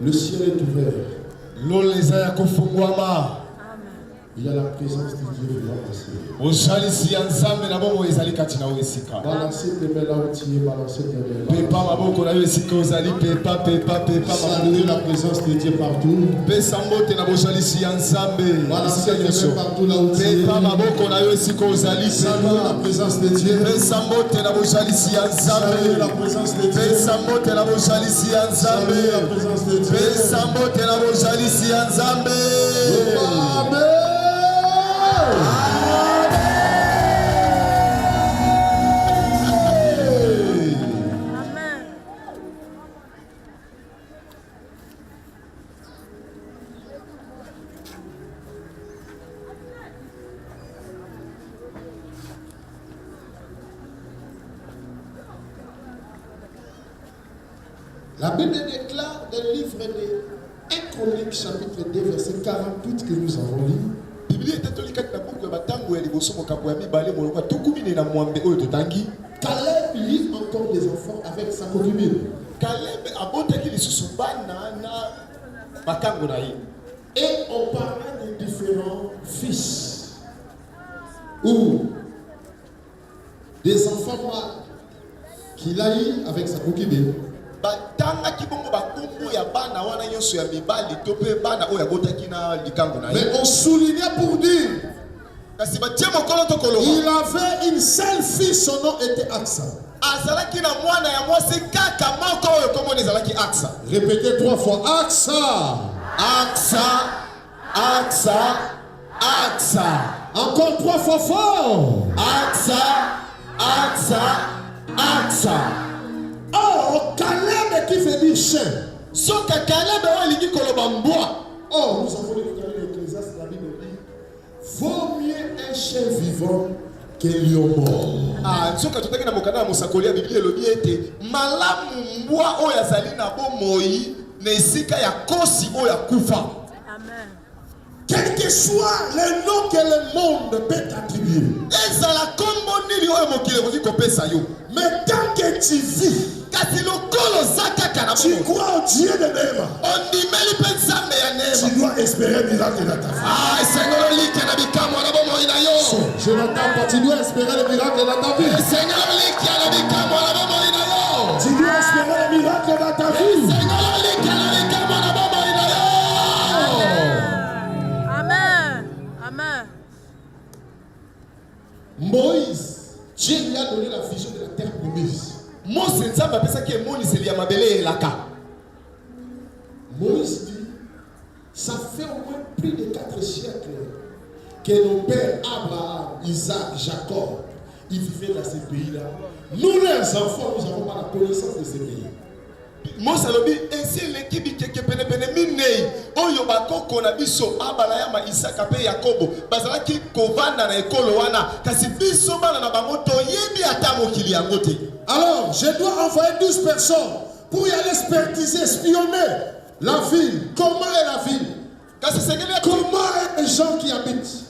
Le ciel est ouvert. Loleza kufungwama. Il y a la présence de Dieu qui va passer. Osalisi ya nzambe na bomo ezali kati na esika. Balancez tes mains là où tu es, balancez tes mains là. Pepa maboko na yo esika ozali pepa. Saluez la présence de Dieu partout. Pesa mbote na bosalisi ya nzambe. Balancez tes mains partout là où tu es. Pepa maboko na yo esika ozali Saluez la présence de Dieu. Pesa mbote na bosalisi ya nzambe. Saluez la présence de Dieu. Pesa mbote na bosalisi ya nzambe. Saluez la présence de Dieu. Pesa mbote na bosalisi ya nzambe. Amen. La Bible déclare dans le livre de 1 Chronique chapitre 2 verset 48 que nous avons lu. Biblia etatoli kati na buku ya batango ya liboso mokambo ya mibale molongo tukumi na mwambe oyo totangi. Caleb lit encore des enfants avec sa concubine. Caleb abotaki lisusu bana na batango na ye. Et on parlait de différents fils ou des enfants mâles qu'il a eu avec sa concubine. Batangaki bongo bakombo ya bana wana nyonso ya mibali to pe bana oyo abotaki na likango na ye. Mais on soulignait pour dire Il avait une seule fille, son nom était Aksa. Répétez 3 fois. Aksa. Aksa, Aksa, Aksa. Encore 3 fois fort. Aksa, Aksa, Aksa. Oh, Caleb qui fait dire chien. So que Caleb est kolobamboa. Oh, nous avons lu dans l'Ecclésiaste, la Bible dit, vaut mieux un chien vivant qu'un lion mort. Ah, so que tu as mokana musakoli ya Biblia lobi ete malamu mbwa oyo azali na bomoi na esika ya kosi oyo akufa. Amen. Quel que soit le nom que le monde peut t'attribuer. Ezala kombo nini oyo mokili kozi kopesa yo. Mais tant que tu vis, tu crois au Dieu de Néma, tu dois espérer un miracle dans ta vie. Je n'entends pas, tu dois espérer le miracle dans ta vie. Tu dois espérer le miracle dans ta vie. Amen. Amen. Moïse, Dieu lui a donné la vision de la terre promise. Moïse dit, ça fait au moins plus de 4 siècles que nos pères Abraham, Isaac, Jacob, ils vivaient dans ces pays-là. Nous, les enfants, nous n'avons pas la connaissance de ces pays. Mose alobi ainsi l'équipe qui pene pene minei oyo bakoko na biso Abraham Isaka pe Yakobo bazalaki kovanda na ekolo wana kasi biso bana na bango toyebi ata mokili yango te. Alors je dois envoyer 12 personnes pour y aller expertiser, espionner la ville. Comment est la ville? Comment est les gens qui habitent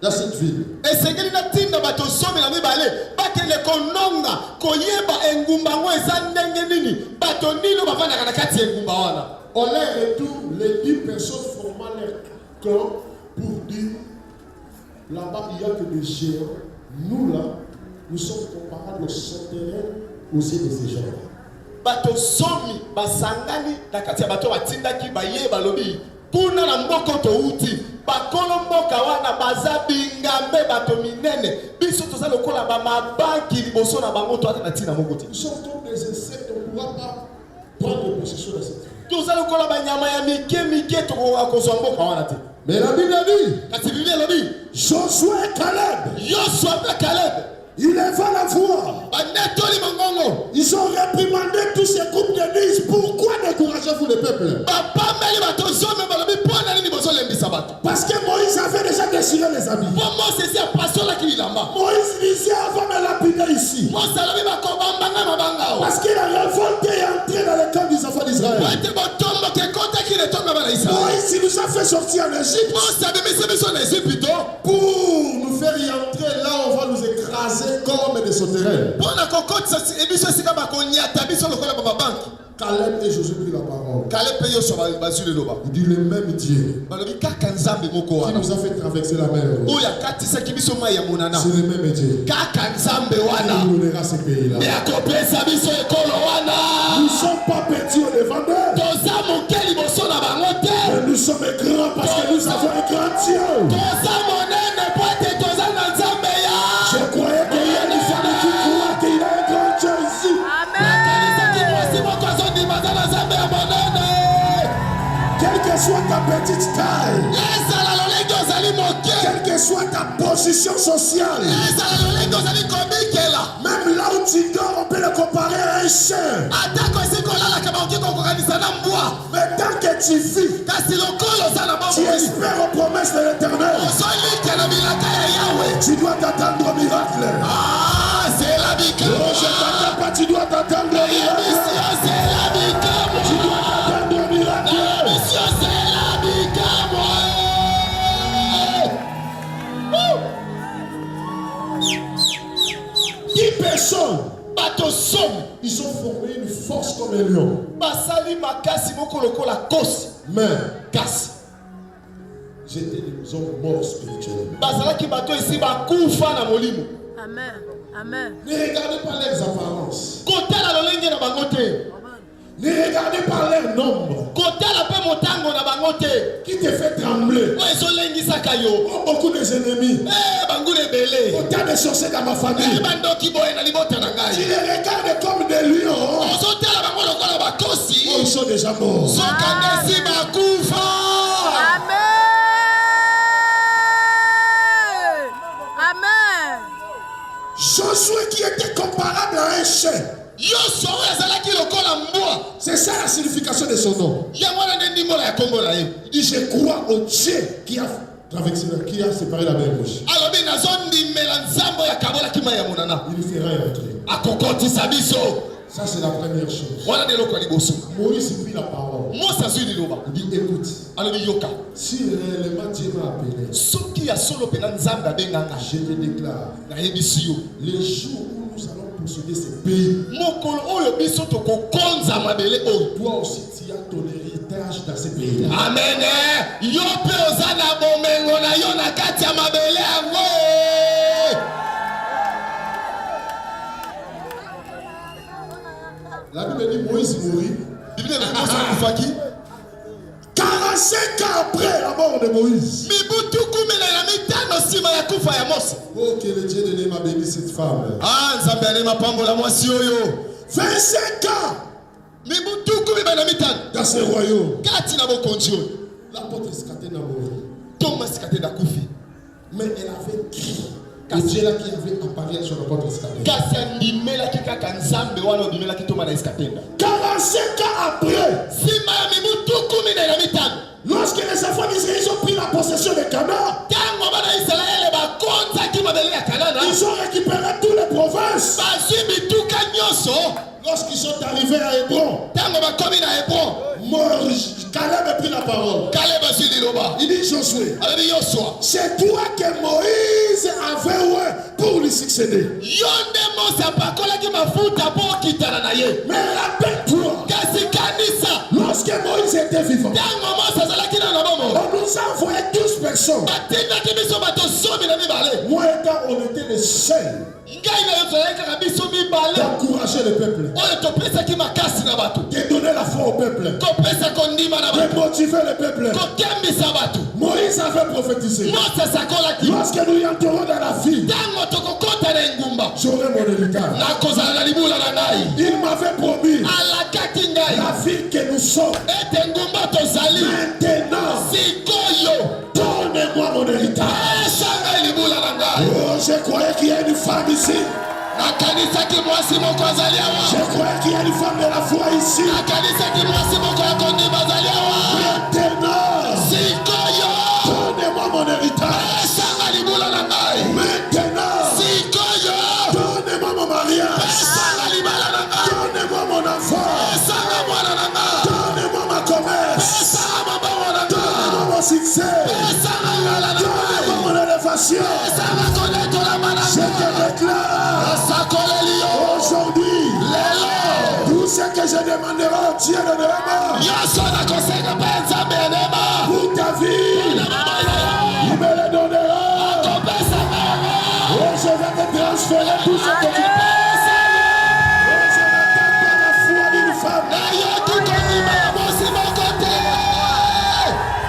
dans cette ville? Et c'est que na tinda bato somi na mibale bakele kononga koyeba engumba ngo ezandenge nini bato nilo bavanda kana kati engumba wana. On les retourne les 10 personnes formant leur camp pour dire là-bas il n'y a que des géants. Nous là, nous sommes comparables aux sauterelles aux yeux de ces gens. Bato somi basangani na kati ya bato batinda ki baye balobi kuna na mboko to uti bakolo mboka wana baza bingambe bato minene biso toza lokola ba mabanki liboso na bango to ata na tina moko te. Nous sommes comme des insectes, on ne pourra pas prendre possession de cette ville. Toza lokola ba nyama ya mike to akozwa mboka wana te. Mais la Bible dit, kasi Biblia lobi Josué et Caleb, Joshua et Caleb il éleva la voix. Ils ont réprimandé tous ces groupes de disent pourquoi découragez-vous le peuple? Parce que Moïse avait déjà déchiré les habits. Moïse disait avant de lapider ici. Parce qu'il a révolté et entré dans le camp des enfants d'Israël. Moïse il nous a fait sortir en Égypte pour nous faire y entrer là on va nous écraser comme des sauterelles. Caleb et Josué prit la parole. Il dit le même Dieu qui nous a fait traverser la mer. C'est le même Dieu qui nous donnera ce pays-là. Nous ne sommes pas petits au devant d'eux. Mais nous sommes grands parce que nous avons un grand Dieu. Je croyais qu'il y a une femme qui croit qu'il a un grand Dieu ici. Quelle que soit ta petite taille, quelle que soit ta position sociale, même là où tu dors, on peut le comparer à un chien. Mais tant que tu vis, tu espères aux promesses de l'Éternel. Tu dois t'attendre au miracle. Ah, c'est la bicam. Oh, je t'attends pas, tu dois t'attendre au miracle. C'est la bicam. Tu dois t'attendre au miracle. C'est la bicam. 10 personnes. Ils ont formé une force comme un lion. Mais j'étais des hommes morts spirituellement. Amen. Amen. Ne regardez pas les apparences. Ne regardez pas leur nombre kotala pe motango na bango te qui te fait trembler. po ezolengisaka yo. Oh, beaucoup de ennemis. Bangula ebele Autant de sorciers dans ma famille. bandoki boye na libota na Tu ngai les regardes comme des lions. ozotala bango lokola Oh, bakosi ils sont déjà morts. sokandesi bakufa. Amen. Amen. Josué qui était comparable à un chien. Yosua oyo azalaki lokola mbwa C'est ça la signification de son nom. yango wana nde ndimbola ya kombo na ye. Il dit, je crois au Dieu qui a traversé, qui a séparé la mer rouge. alobi nazondimela nzambe oyo akabolaki mai ya monana Il lui fera entrer. akokotisa biso. Ça, c'est la première chose. wana nde eloko ya liboso. Moïse prit la parole. mose azwi liloba Il dit, écoute, alobi yoka si réellement Dieu m'a appelé, soki ya solo mpena nzambe abenganga je te déclare, nayebisi yo les jours où nous allons posséder ce pays, mokolo oyo biso tokokonza mabele oyo. toi aussi tu as ton héritage dans ce pays. amen. Yo mpe oza na bomengo na yo na kati ya mabele yango. La Bible dit Moïse mourit. biblia elobi mose akufaki 45 ans après la mort de Moïse. mibu tukumela na mitano nsima ya kufa ya mose. Oh, que le Dieu de l'homme a béni cette femme. nzambe anema pambola mwasi oyo. 25 ans mibu tukumela na mitano dans ce royaume. kati na bokonzi oyo. L'apôtre Escaté n'a mouru. tomasi kate nakufi Mais elle avait crié. Le Dieu là qui avait apparu sur l'apôtre Escaté. kasi andimelaki kaka nzambe wana obimelaki toma na esikatenda. 45 ans après, nsima ya mibu tukumela na mitano lorsque les enfants d'Israël ont pris la possession de Canaan, ntango bana israele bakonzaki mabele ya kanana ils ont récupéré toutes les provinces. bazwi bituka nyonso. Lorsqu'ils sont arrivés à Hébron, ntango bakomi na hebron Caleb a pris la parole. kale bazwi liloba Il dit Josué, alobi yosua c'est toi que Moïse avait oué pour lui succéder. yo nde mose apakolaki mafuta mpo okitana na ye. Mais rappelle-toi, kasi kanisa lorsque Moïse était vivant, ntango mose azalaki na na bomo on nous a envoyé 12 personnes. batindaki biso bato 12. Moi étant, on était les seuls ngai na yo tozalaki kaka biso mibale d'encourager le peuple, oyo topesaki makasi na bato de donner la foi au peuple, kopesa kondima na de bato motiver le peuple. kokembisa bato. Moïse avait prophétisé. mose asakolaki Lorsque nous y entrerons dans la vie, ntango tokokota na engumba j'aurai mon héritage. nakozala na libula na ngai. Il m'avait promis alakaki ngai la vie que nous sommes. ete ngumba tozali Maintenant, sikoyo donnez-moi mon héritage. pesa ngai libula na ngai. Oh, je croyais qu'il y a une femme ici. nakanisaki mwasi moko azali Je awa. croyais qu'il y a une femme de la foi ici. nakanisaki mwasi moko ya kondima azali awa. Maintenant, sikoyo donnez-moi mon héritage. pesa ngai libula na ngai. Maintenant, sikoyo donnez-moi mon mariage. pesa ngai libala na ngai. Donnez-moi mon enfant. pesa ngai mwana na ngai. Donnez-moi ma commerce. pesa ngai mabongo na ngai. Donnez-moi mon succès. pesa ngai ngala na Donnez-moi ngai. mon élévation. pesa ngai koletola na Je te ngai. déclare asakoleli yo aujourd'hui, lelo tout ce que je demanderai au Dieu de Néhéma nyonso nakosenga mpe nzambe ya nema pour ta vie, na mama yayo il me le donnera. kopesa ngai. Oh, je vais te transférer tout ce que tu penses. Oh, je n'attends pas la foi d'une femme. nayoki kondima ya mosi moko te.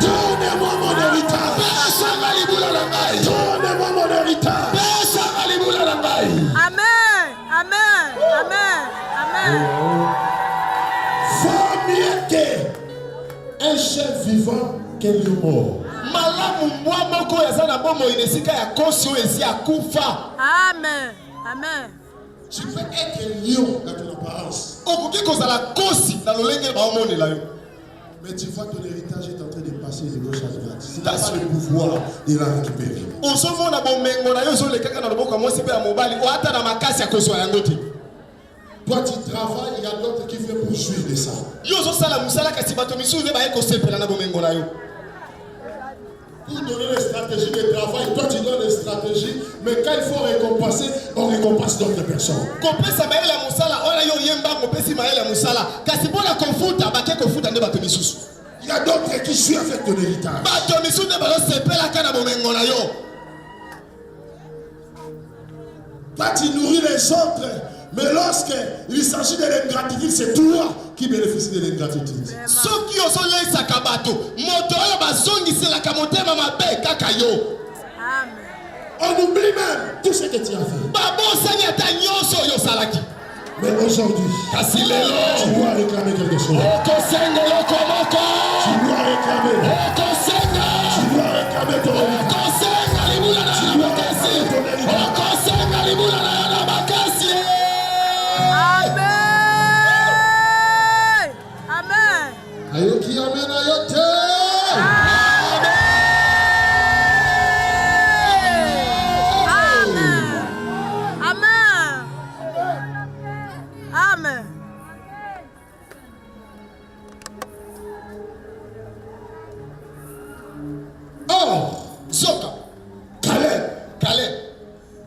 Donnez-moi mon héritage. pesa ngai libula na ngai. Donnez-moi mon héritage. pesa ngai libula na ngai. Amen. Amen. Amen. Amen. Vaut mieux qu'un chef vivant qu'un lion mort. malamu mbwa moko oyo aza na bomoi na esika ya kosi oyo esi akufa. Amen. Amen. Tu peux être un lion dans ton apparence, okoki kozala kosi na lolenge baomonela yo. mais tu vois ton héritage est en train de passer de gauche à droite. Tu n'as pas le pouvoir de la récupérer. ozomona bomengo na yo ezolekaka na loboko ya mwasi mpe ya mobali oata na makasi ya kozwa yango te. Toi, tu travailles, il y a d'autres qui veulent poursuivre de ça. yo ozosala mosala kasi bato misusu nde baye kosepela na bomengo na yo. Pour donner les stratégies de travail, toi tu donnes les stratégies, mais quand il faut récompenser, on récompense d'autres personnes. kopesa mayele ya mosala oyo yo ye mbango opesi mayele ya mosala kasi mpona kofuta bake kofuta nde bato misusu. Il y a d'autres qui suivent avec ton héritage. bato misusu nde bazosepelaka na bomengo na yo. Toi tu nourris les autres Mais lorsqu'il s'agit de l'ingratitude, c'est toi qui bénéficies de l'ingratitude. Soki ozoyesa kabato, moto oyo bazongiselaka motema mabe kaka yo. Amen. On oublie même tout ce que tu as fait. Babosani ata nyonso oyo osalaki. Mais aujourd'hui, Kasi tu lelo, dois réclamer quelque chose. okosenga lokomoko. Tu dois réclamer. Okosenga. Tu dois réclamer ton héritage. Okosenga libula na yo na makasi. Okosenga libula na yo na makasi. Amen. Amen. Ayoki amen ayote. Amen. Or, Zoka, Caleb,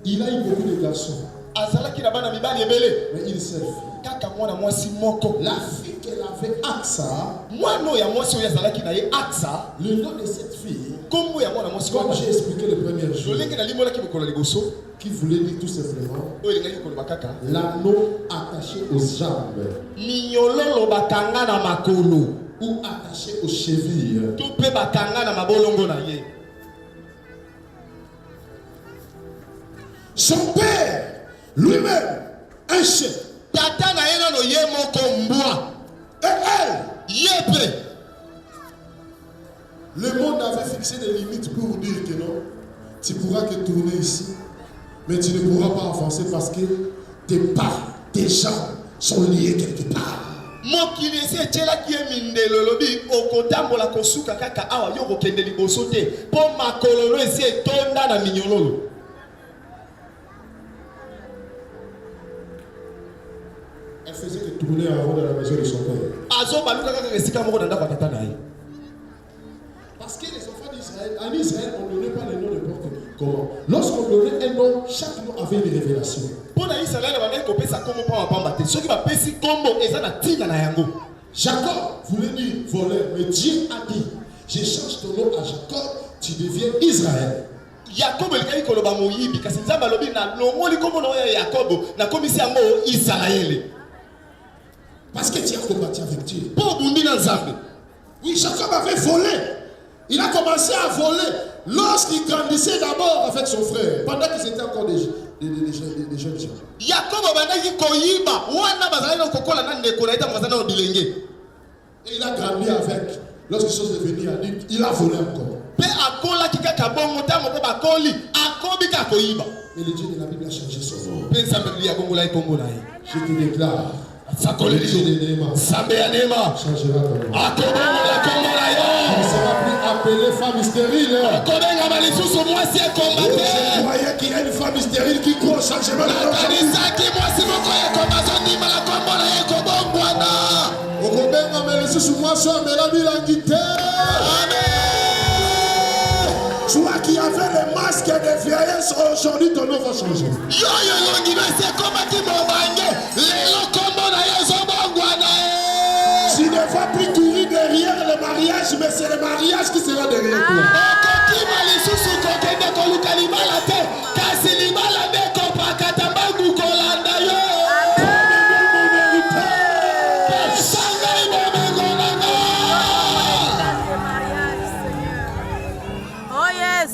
il a eu beaucoup de garçons, azalaki na bana mibali ebele. mais une seule fille. Kaka mwana mwasi moko. La fille qu'elle avait, Aksa, Mwana ya mwasi oyo azalaki na ye Aksa. le nom de cette fille, Kombo ya mwana mwasi comme wana. j'ai expliqué le premier jour, Lolenge na limonaki mokolo liboso. qui voulait dire tout simplement Oyo elingaki koloba kaka. l'anneau attaché aux jambes Minyololo bakanga na makolo. ou attaché aux chevilles. To pe bakanga na mabolongo na ye. Son père, lui-même, un chef. Tata na ye nano ye moko mbwa. Et elle, Ye pe. le monde avait fixé des limites pour dire que non, tu pourras que tourner ici, mais tu ne pourras pas avancer parce que tes pas, tes jambes sont liés quelque part. Mokili esi etielaki ye mindelo lobi okotambola kosuka kaka awa yo kokende liboso te mpo makolo no esi etonda na minyololo. Elle faisait que tourner en rond dans la maison de son père. Azobaluka kaka esika moko na ndako ya tata na ye. Parce que les enfants d'Israël, en Israël, on ne donnait pas les noms n'importe comment. Lorsqu'on donnait un nom, chaque nom avait une révélation. Mpo na Israele bandaki kopesa kombo mpo mapamba te soki bapesi kombo eza na ntina na yango. Jacob voulait dire voleur, mais Dieu a dit, je change ton nom à Jacob, tu deviens Israël. Yakobo elikaki koloba moyibi kasi nzambe alobi na longoli kombo na oyo ya Yakobo nakomisi yango Isalaele. Parce que tu as combattu avec Dieu. Mpo obundi na Nzambe. Oui, Jacob avait volé. Il a commencé à voler lorsqu'il grandissait d'abord avec son frère, pendant qu'ils étaient encore des jeunes gens. Yakobo bandaki koyiba wana bazali na kokola na ndeko na ita mwazana na bilenge. Et il a grandi avec. Lorsqu'ils sont devenus adultes, il a volé encore. Pe akolaki kaka bongo ntango mpe bakoli akobi kaka koyiba. Mais le Dieu de la Bible a changé son nom. Mpe nzambe li akongola ye kombo na ye. Je te déclare, Sakoli le Dieu liso de Néma nzambe ya nema changera ton nom. akobongola kombo na Tu ne yo. seras plus appelé femme stérile. Kobengama lisusu mwasi ekomba Je te. croyais qu'il y a une femme stérile qui croit au changement de nom. Nakanisaki mwasi moko ekomba azondima na kombo na ye kobongwana. Okobenga mais lisusu mwasi amela bilangi te. Toi qui avais le masque de vieillesse, aujourd'hui ton nom va changer. Yoyo elongi na esi ekomaki mobange lelo kombo na ye ezobongwana ye. Tu ne vas plus courir derrière le mariage, mais c'est le mariage qui sera derrière toi. Okokima lisusu kokende koluka libala te kasi libala nde kopakata mbangu kolanda yo. Pesanga ibomengo nanga. Mariage, Seigneur. Oh yes.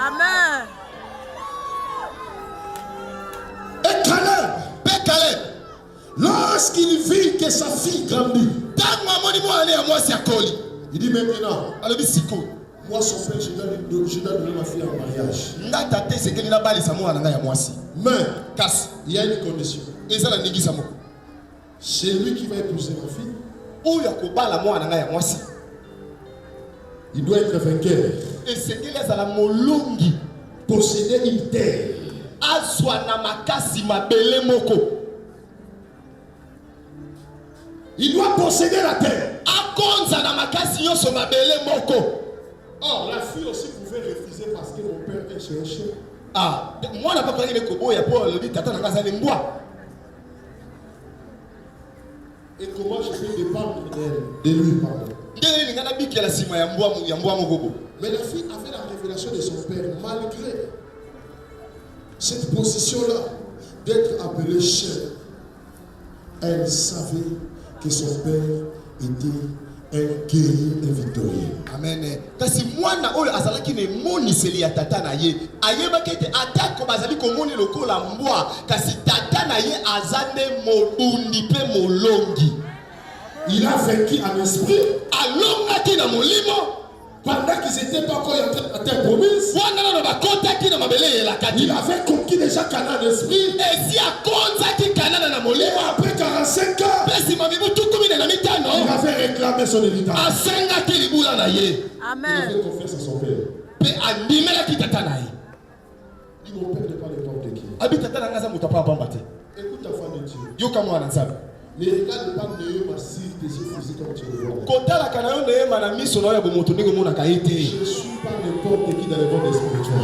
Amen. Et Caleb, Pe Caleb, lorsqu'il vit que sa fille grandit, ntango amoni mwana ya mwasi akoli il dit maintenant, alobi sikoyo moi son père, je dois donner ma fille en mariage. ngata te esekeli nabalisa mwana na ngai ya mwasi Mais kasi il y a une condition. eza na ndingisa moko C'est lui qui va épouser ma fille. oyo akobala mwana na ngai ya mwasi Il doit être vainqueur. esengeli azala molongi Posséder une terre. azwa na makasi mabele moko. Il doit posséder la terre. Akonza na makasi nyonso mabele moko. Or, la fille aussi pouvait refuser parce que mon père est cherché. Ah, mwana papa yake koboya po alobi tata na ngasa ni mbwa. Et comment je peux dépendre de lui, pardon. Ndenge ningana bikela sima ya mbwa mogobo. Mais la fille avait la révélation de son père malgré cette position-là d'être appelé chef, elle savait que son père était un guerrier et victorieux. Amen. Kasi mwana oyo azalaki ne moniseli ya tata na ye ayebaki ete atako bazali komoni lokola mbwa kasi tata na ye azane mobundi pe molongi. Il a vaincu en esprit alongaki na molimo pendant qu'ils n'étaient pas encore en terre promise. Il avait conquis déjà Canaan en esprit. Et après 45 ans, il avait réclamé son héritage. Amen. Il avait confiance à son père. Il mon père n'est pas n'importe qui. Écoute ta femme de Dieu. Ne regarde pas si tes yeux physiques comme tu le vois. Je ne suis pas n'importe qui dans le monde spirituel.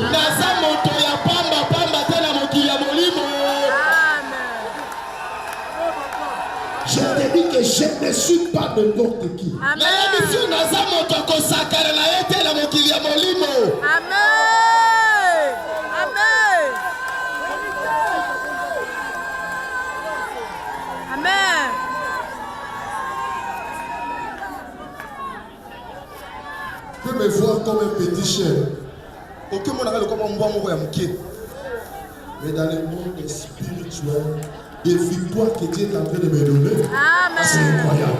Je te dis que je ne suis pas n'importe qui. Amen. Amen. Tu peux me voir comme un petit chien. Mais dans le monde spirituel, des victoires que Dieu est en train de me donner, c'est incroyable.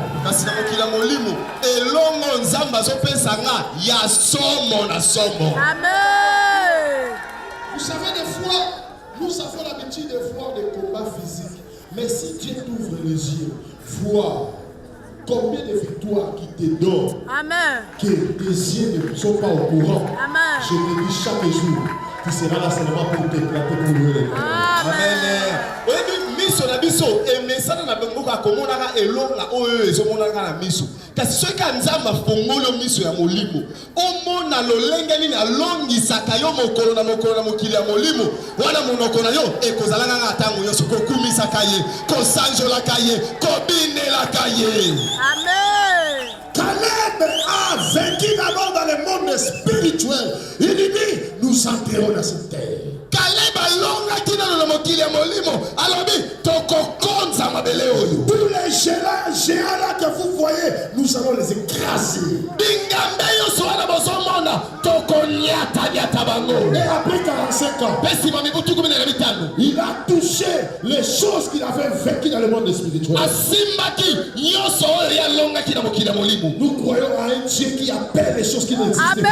Amen. Vous savez, des fois, nous avons l'habitude de voir des combats physiques. Mais si Dieu t'ouvre les yeux, vois combien de victoires qui te donnent, Amen. que tes yeux ne sont pas au courant. Amen. Je te dis chaque jour, tu seras là seulement pour t'éclater pour louer les Amen. miso na biso emesana na bango ka komonaka elonga oyo ezomonaka na miso kasi soki nzamba fongolo miso ya molimo omona lolenge nini alongisaka yo mokolo na mokili ya molimo wana monoko na yo ekozalaka nga ntango nyonso kokumisaka ye kosanjolaka ye kobinelaka ye. Amen. Caleb a vaincu d'abord dans le monde spirituel. Il dit, nous enterrons dans cette terre. Caleb alonga kina na mokili ya molimo alobi tokokonza mabele oyo. Tous les géants là que vous voyez, nous allons les écraser. Bingambe yo soana bozomona tokonyata nyata bango. Et après 45 ans, pesi mami butuku mina bitano. Il a touché les choses qu'il avait vécues dans le monde spirituel. Asimbaki nyoso oyo ya longa kina mokili ya molimo. Nous croyons à un Dieu qui appelle les choses qui n'existent pas.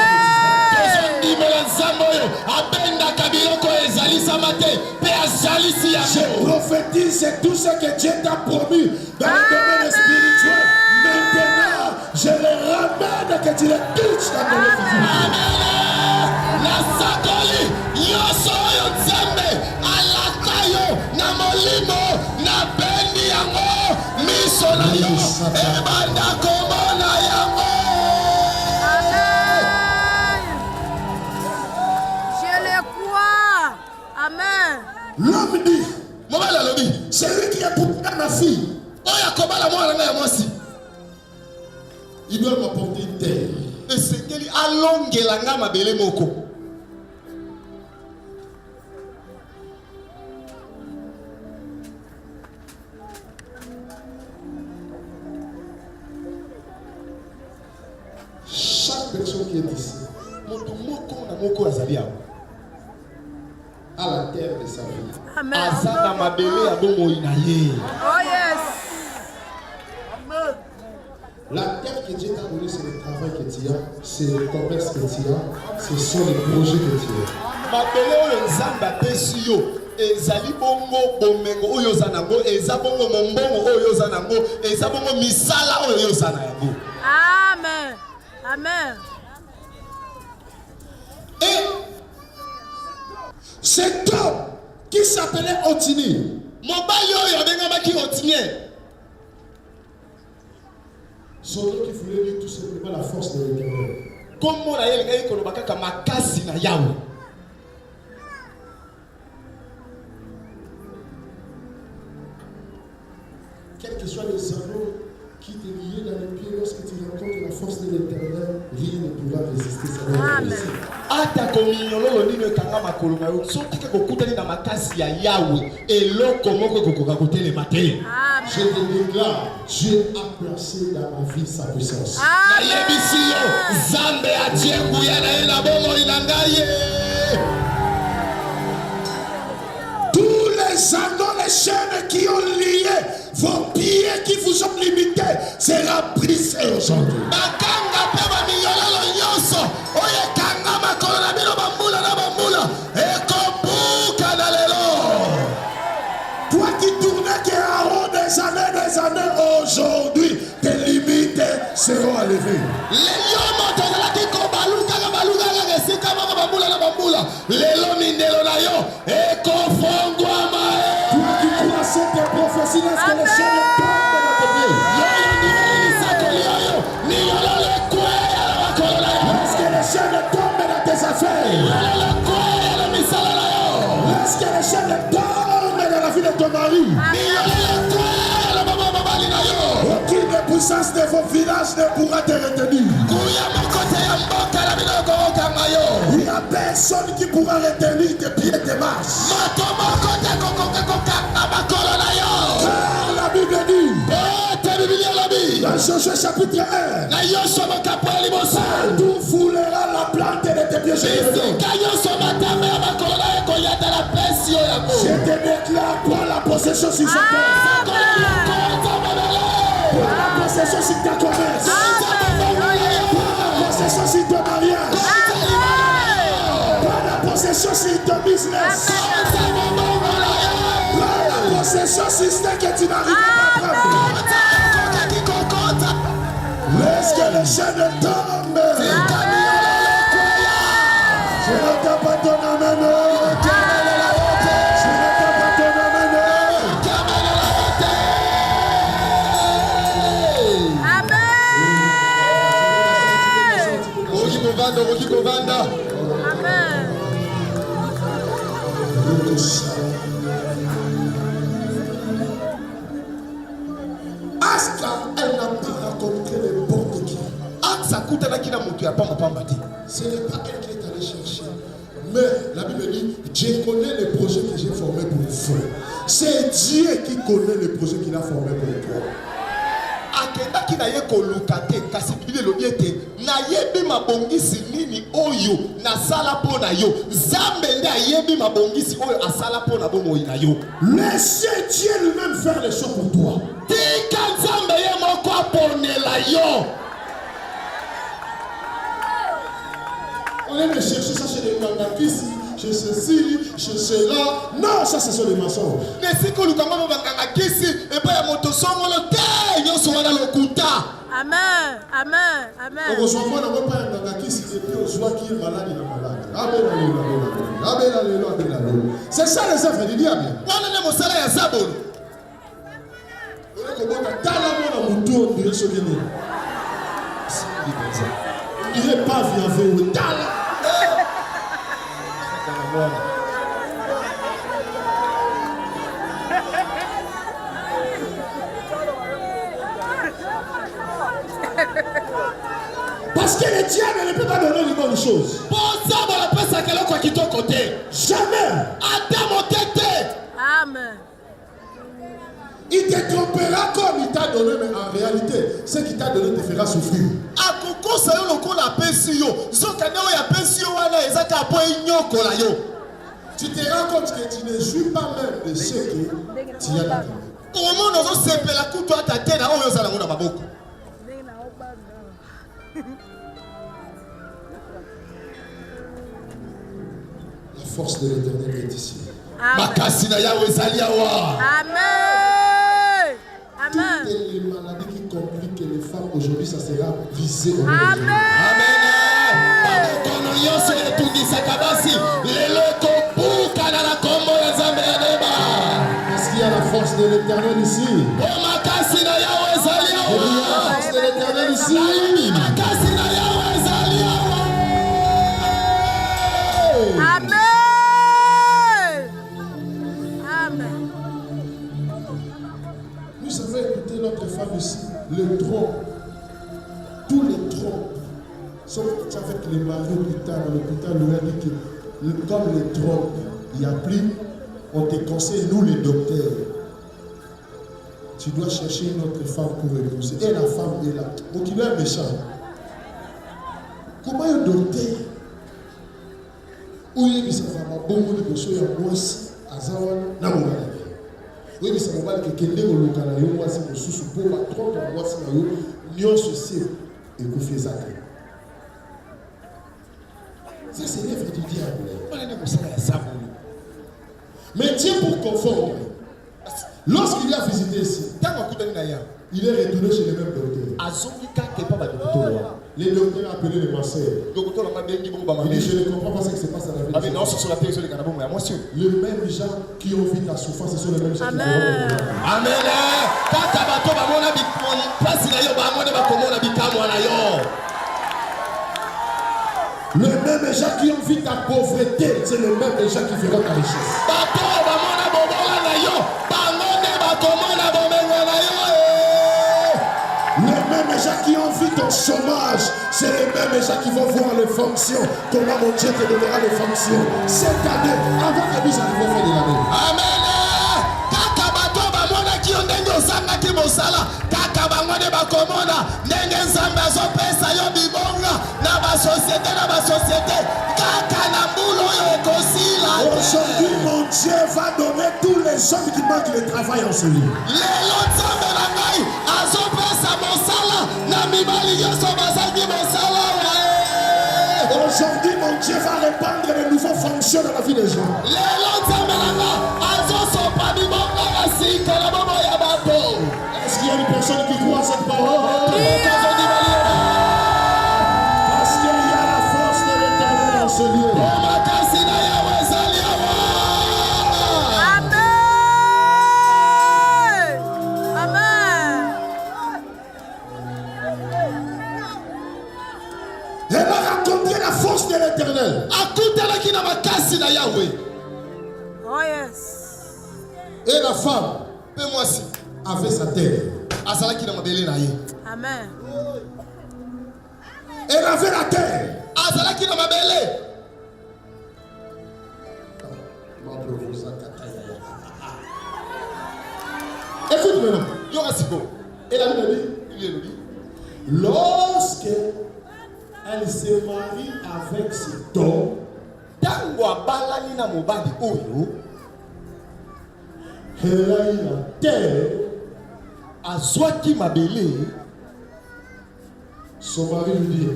Je prophétise tout ce que Dieu t'a promis dans le domaine spirituel. Maintenant, je les ramène que tu les touches dans ton physique. L'homme dit, c'est lui qui a pour ma fille. Il doit m'apporter une terre. Et c'est qu'il a longué la gamme à Belé Moko. Chaque personne qui est ici à la terre de sa vie. Amen. Oh yes. La terre que Dieu t'a donnée, c'est le travail que tu as, c'est le commerce que tu as, ce sont les projets que tu as. ezali bongo bomengo oyo zanango eza bongo mombongo oyo zanango eza bongo misala oyo zana yango. Amen. Amen. Et cet homme qui s'appelait Otini, mobali oyo abengamaki Otinien, son nom qui voulait dire tout simplement la force de l'Éternel. Comme na yeli ngai koloba kaka makasi na yawe. Quels que soient les anneaux qui te lient dans les pieds, lorsque tu rencontres la force de l'Éternel, rien ne pouvoir résister, ça va être Amen. difficile. ata kominyololo nini ekanga makolo na yo soki ke kokutani na makasi ya yawe eloko moko ekokoka kotelema te. Je te déclare, Dieu a placé dans ma vie sa puissance. nayebisi yo nzambe atie nguya na ye na bomoi na ngai ye. Tous les anneaux, les chaînes qui ont lié vos pieds, qui vous ont limité, sera brisé aujourd'hui. bakanga mpe baminyololo nyonso oyo ekanga makolo na bino bambula na bambula ekobuka na lelo. Toi qui tournais qui est en haut des années, aujourd'hui, tes limites seront enlevées. leyo moto ozalaki kobalukaka balukaka esika moko bambula na bambula lelo mindelo na yo ekofongwama. Toi qui croissais tes prophéties, laisse que les chaînes tombent dans tes pieds. yoyo ndinganisakoli oyo niyololo ekweya na makolo na yo. Laisse que les chaînes tombent dans tes affaires. yololo ekweya na misala na yo. Laisse que les chaînes tombent dans la vie de ton mari. niyololo ekweya na mama mobali na yo. Aucune puissance de vos villages ne pourra te retenir. kuya mokote ya mboka na bino okokanga yo. Il n'y a personne qui pourra retenir tes pieds, tes marches. moto moko te kokoka kokanga makolo na yo. Car la Bible dit, te bibili elobi dans Josué chapitre 1, na nyonso mokapo ya liboso tout foulera la plante de tes pieds. Je te le dis. bisika nyonso matame ya makolo na ye koyata na pesi oyo yango. Je te déclare pour la possession sur sa terre, pour la possession sur ta commerce, pour la possession sur ton mariage, pour la possession sur ton business, pour la possession sur ce que tu n'arrives pas à prendre. Laisse que les chaînes tombent. Je n'entends pas ton amen. Je n'entends pas ton amen. okoki kovanda okoki kovanda. Amen. Asta, elle n'a pas rencontré les bons de qui. asa akutanaki na moto ya pambapamba te. Ce n'est pas elle qui est allée chercher. Mais la Bible dit, je connais les projets que j'ai formés pour vous. C'est Dieu qui connaît les projets qu'il a formés pour toi. akendaki na ye koluka te kasi bibili elobi ete nayebi mabongisi nini oyo nasala mpo na yo. nzambe nde ayebi mabongisi oyo asala mpo na bomoi na yo. Laissez Dieu lui-même faire les choses pour toi. tika nzambe ye moko aponela yo. On aime chercher ça chez les Kangakisi, chez ceci, chez cela. Non, ça, ce sont des mensonges. nesika oluka mama banganga kisi epai ya moto songolo te nyonso wana lokuta. Amen. Amen. On Amen. reçoit pas un Kangakisi et puis on voit qui est malade, il est malade. Amen, alléluia, amen, alléluia. C'est ça les œuvres du diable. wana nde mosala ya zabolo. On dirait pas via vous. Parce que le diable ne peut pas donner les bonnes choses. mpo nzambe anapesaka eloko ya kitoko te. Jamais. ata moke te. Amen. Il te trompera comme il t'a donné, mais en réalité, ce qu'il t'a donné te fera souffrir. akokosa yo lokola apesi yo nzokande oyo apesi yo wana eza kaka mpo enyokola yo. Tu te rends compte que tu ne jouis pas même de ce que tu as dans ta main. omona ozosepela kutu ata te na oyo oza nango na maboko. La force de l'éternel est ici. Amen. makasi na yawe ezali awa. Amen. Amen. Toutes les maladies qui compliquent les femmes aujourd'hui, ça sera visé au nom de Jésus. Amen. babokono nyonso etungisaka basi lelo ekobuka na na kombo ya nzambe ya neba. Parce qu'il y a la force de l'éternel ici. po makasi na yawe ezali Il y a la awa. force de l'éternel ici. makasi na yawe ezali awa. Amen. Amen. Nous avons écouté notre femme ici. Le tronc, tous les troncs, sauf l'hôpital, on a dit que comme les drogues, il n'y a plus, on te conseille, nous les docteurs. Tu dois chercher une autre femme pour épouser. Et la femme est là. Donc il est méchant. Comment un docteur où il dit ça va bon de bosser à moi à Zawan na mon gars. Oui mais ça va que quelqu'un au local là moi c'est mon sous pour la 30 mois c'est là nion ceci et vous faites ça. Ça c'est l'œuvre du diable. On a dit que ça là ça. Mais Dieu pour confondre. Lorsqu'il a visité ici, il est retourné chez les mêmes docteurs. Les docteurs appelaient les masseurs. Il dit je ne comprends pas ce qui se passe à la vie. Les mêmes gens qui ont vu ta souffrance, ce sont les mêmes gens qui vont. Amen. Les mêmes gens qui ont vu ta pauvreté, c'est les mêmes gens qui feront ta richesse. Les mêmes gens qui ont vu ton chômage, c'est les mêmes gens qui vont voir les fonctions. Comment mon Dieu te donnera les fonctions. Cette année, avant que vous arriviez à faire de l'année. Amen. Aujourd'hui, mon Dieu va donner tous les hommes qui manquent le travail en ce lieu. Aujourd'hui, mon Dieu va répandre de nouveaux fonctions dans la vie des gens. Est-ce qu'il y a une personne qui croit à cette parole? Parce qu'il y a la force de l'Éternel dans ce lieu. Elle a raconté la force de l'Éternel. Oh yes. Et la femme avait sa terre. Amen. Elle avait la terre. Écoute maintenant. Et la Bible dit, lorsque elle se marie avec cet homme, elle a eu la terre. Son mari lui dit,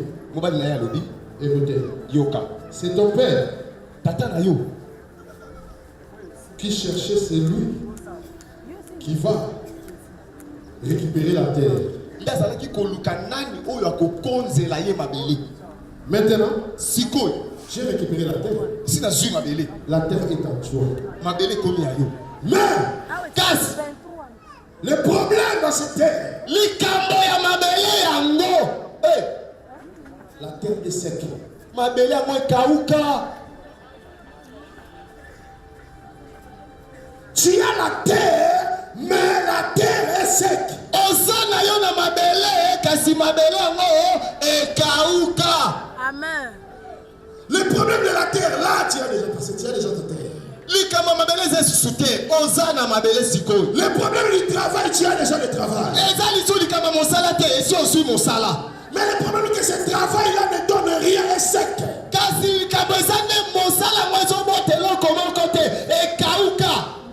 écoutez, c'est ton père qui cherchait celui qui va récupérer la terre. Maintenant, j'ai récupéré la terre. La terre est en toi. Mais, le problème dans cette terre, la terre est sec. Tu as la terre, mais la terre est sec. Amen. Le problème de la terre, là, tu as déjà passé, tu as déjà ta terre. Le problème du travail, tu as déjà le travail. Mais le problème est que ce travail-là ne donne rien, est sec.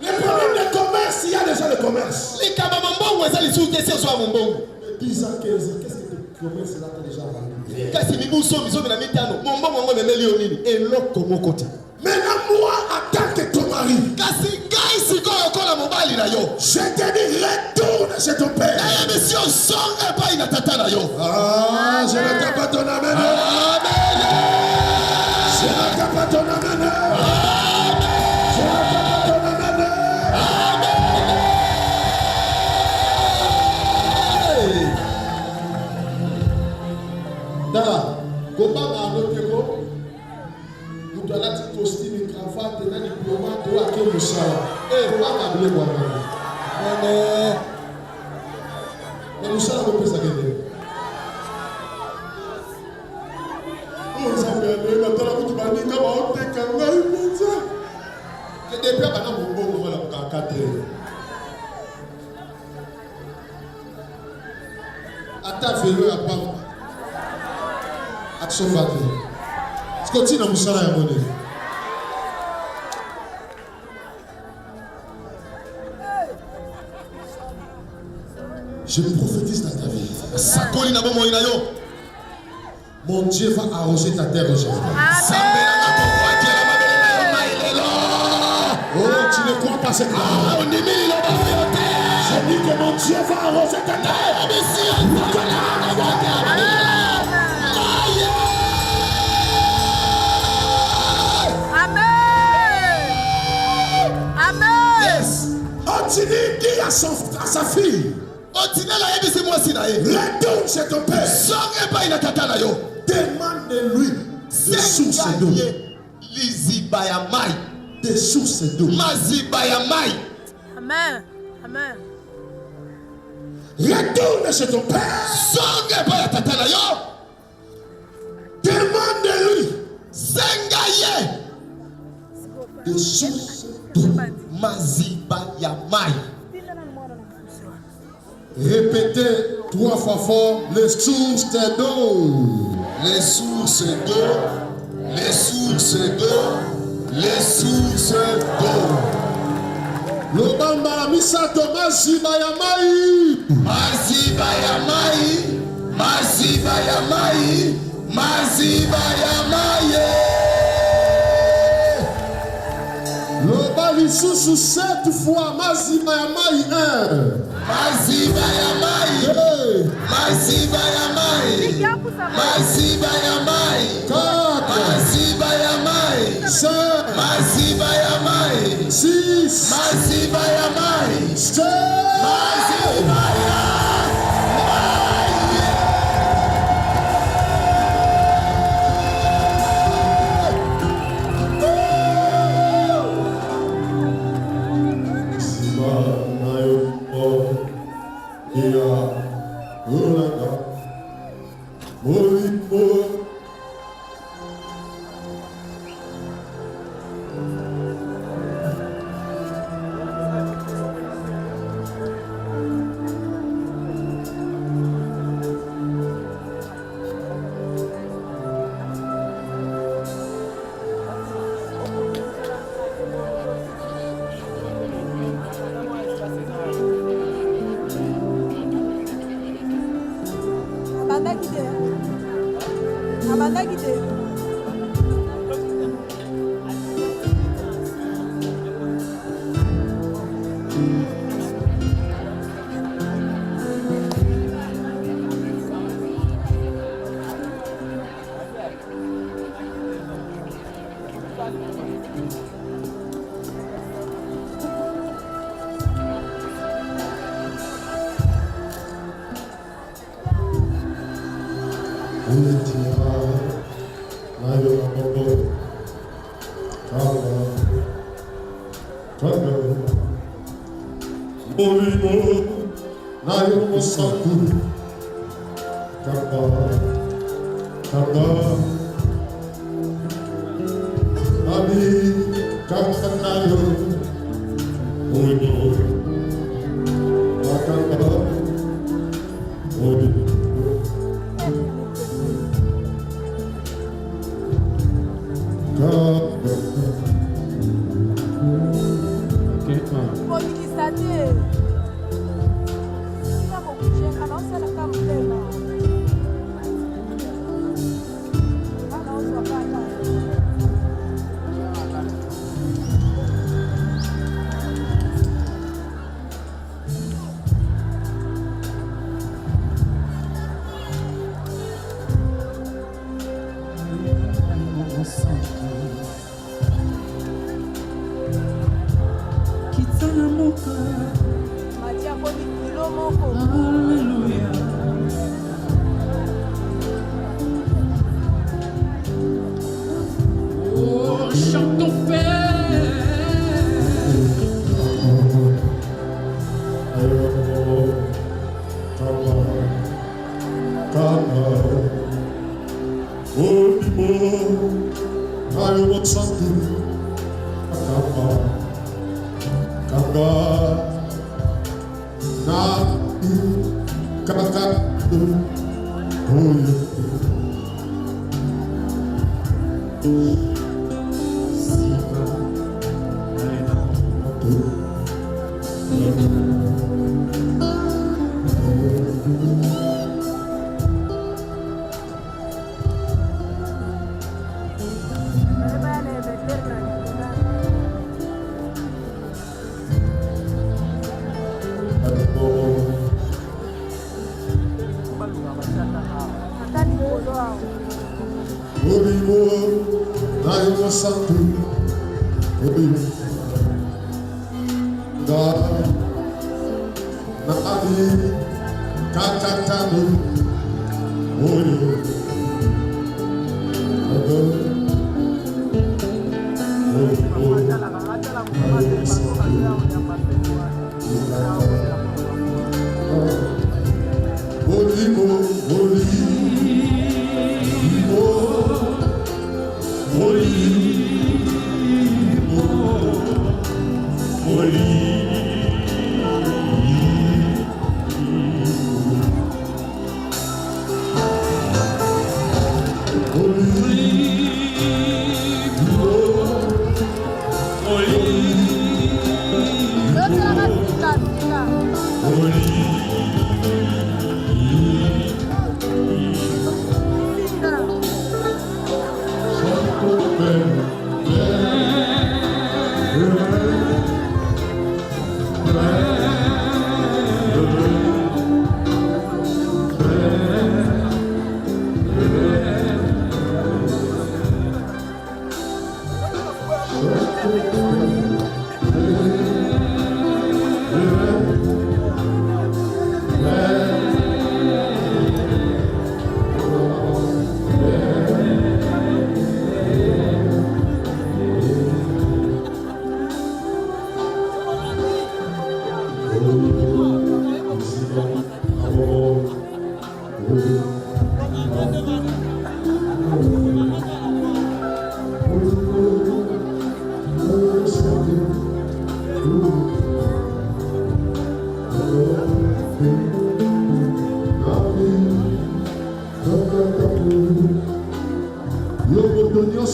Le problème du commerce, il y a déjà le commerce. 10 ans, 15 ans, qu'est-ce que le commerce là t'as déjà vendu? Maintenant, moi, en tant que ton mari, je te dis, retourne chez ton père. Ah, je n'entends pas ton amen. Je n'entends pas ton amen. Je n'entends pas ton amen. Dala, Gobanga a notre héros. Nous devons dire costume et cravate, et diplomate, ou à quel moussala. Comment t'habiller moi? Mais moussala, on peut s'agréer. On s'appelle. me matala kutu baninga baoteka ngai mpenza. Que depuis bana mobongo voilà ka 4 heures. Ata vélo ya pamba. Action fate. Skoti na musala ya mone. Je prophétise dans ta vie. Sakoli na bomo ina yo. Mon Dieu va arroser ta terre aujourd'hui. Oh, tu ne crois pas cette parole. Je dis que mon Dieu va arroser ta terre. Amen. Amen. Yes. Otini dit à sa fille. Retourne chez ton père. Demande-lui des sources d'eau. Des sources d'eau. Amen. Amen. Retourne chez ton père. Demande-lui des sources d'eau. Répétez 3 fois fort les sources d'eau. Les sources d'eau, les sources d'eau, les sources d'eau. Lobamba misato maziba ya mai. Maziba ya mai, maziba ya mai, maziba ya mai. Loba lisusu 7 fois maziba ya mai 1. Maziba ya mai, maziba ya mai, maziba ya mai, 4, maziba ya mai, 5, maziba ya mai, 6, maziba ya mai, 7, maziba ya mai. Oh, Ayo santu. Kanga. Na kaka. Santo, God, na ali, kakatano, oyo,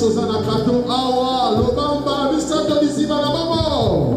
Sozana Kato Awa Lobamba Misato Disima la Babo.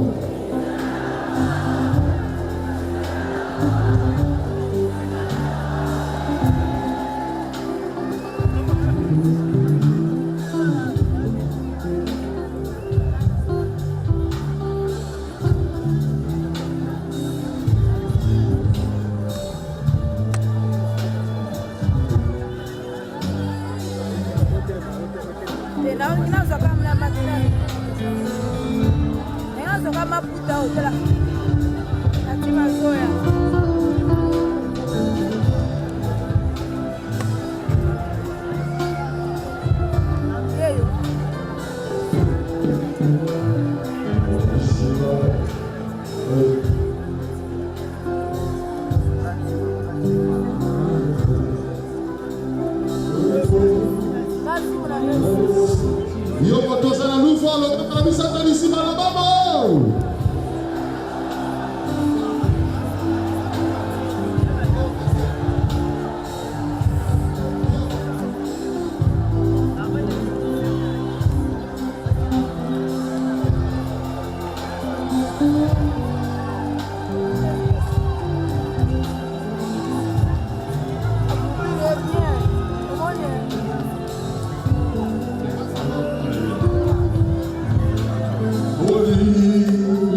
Holy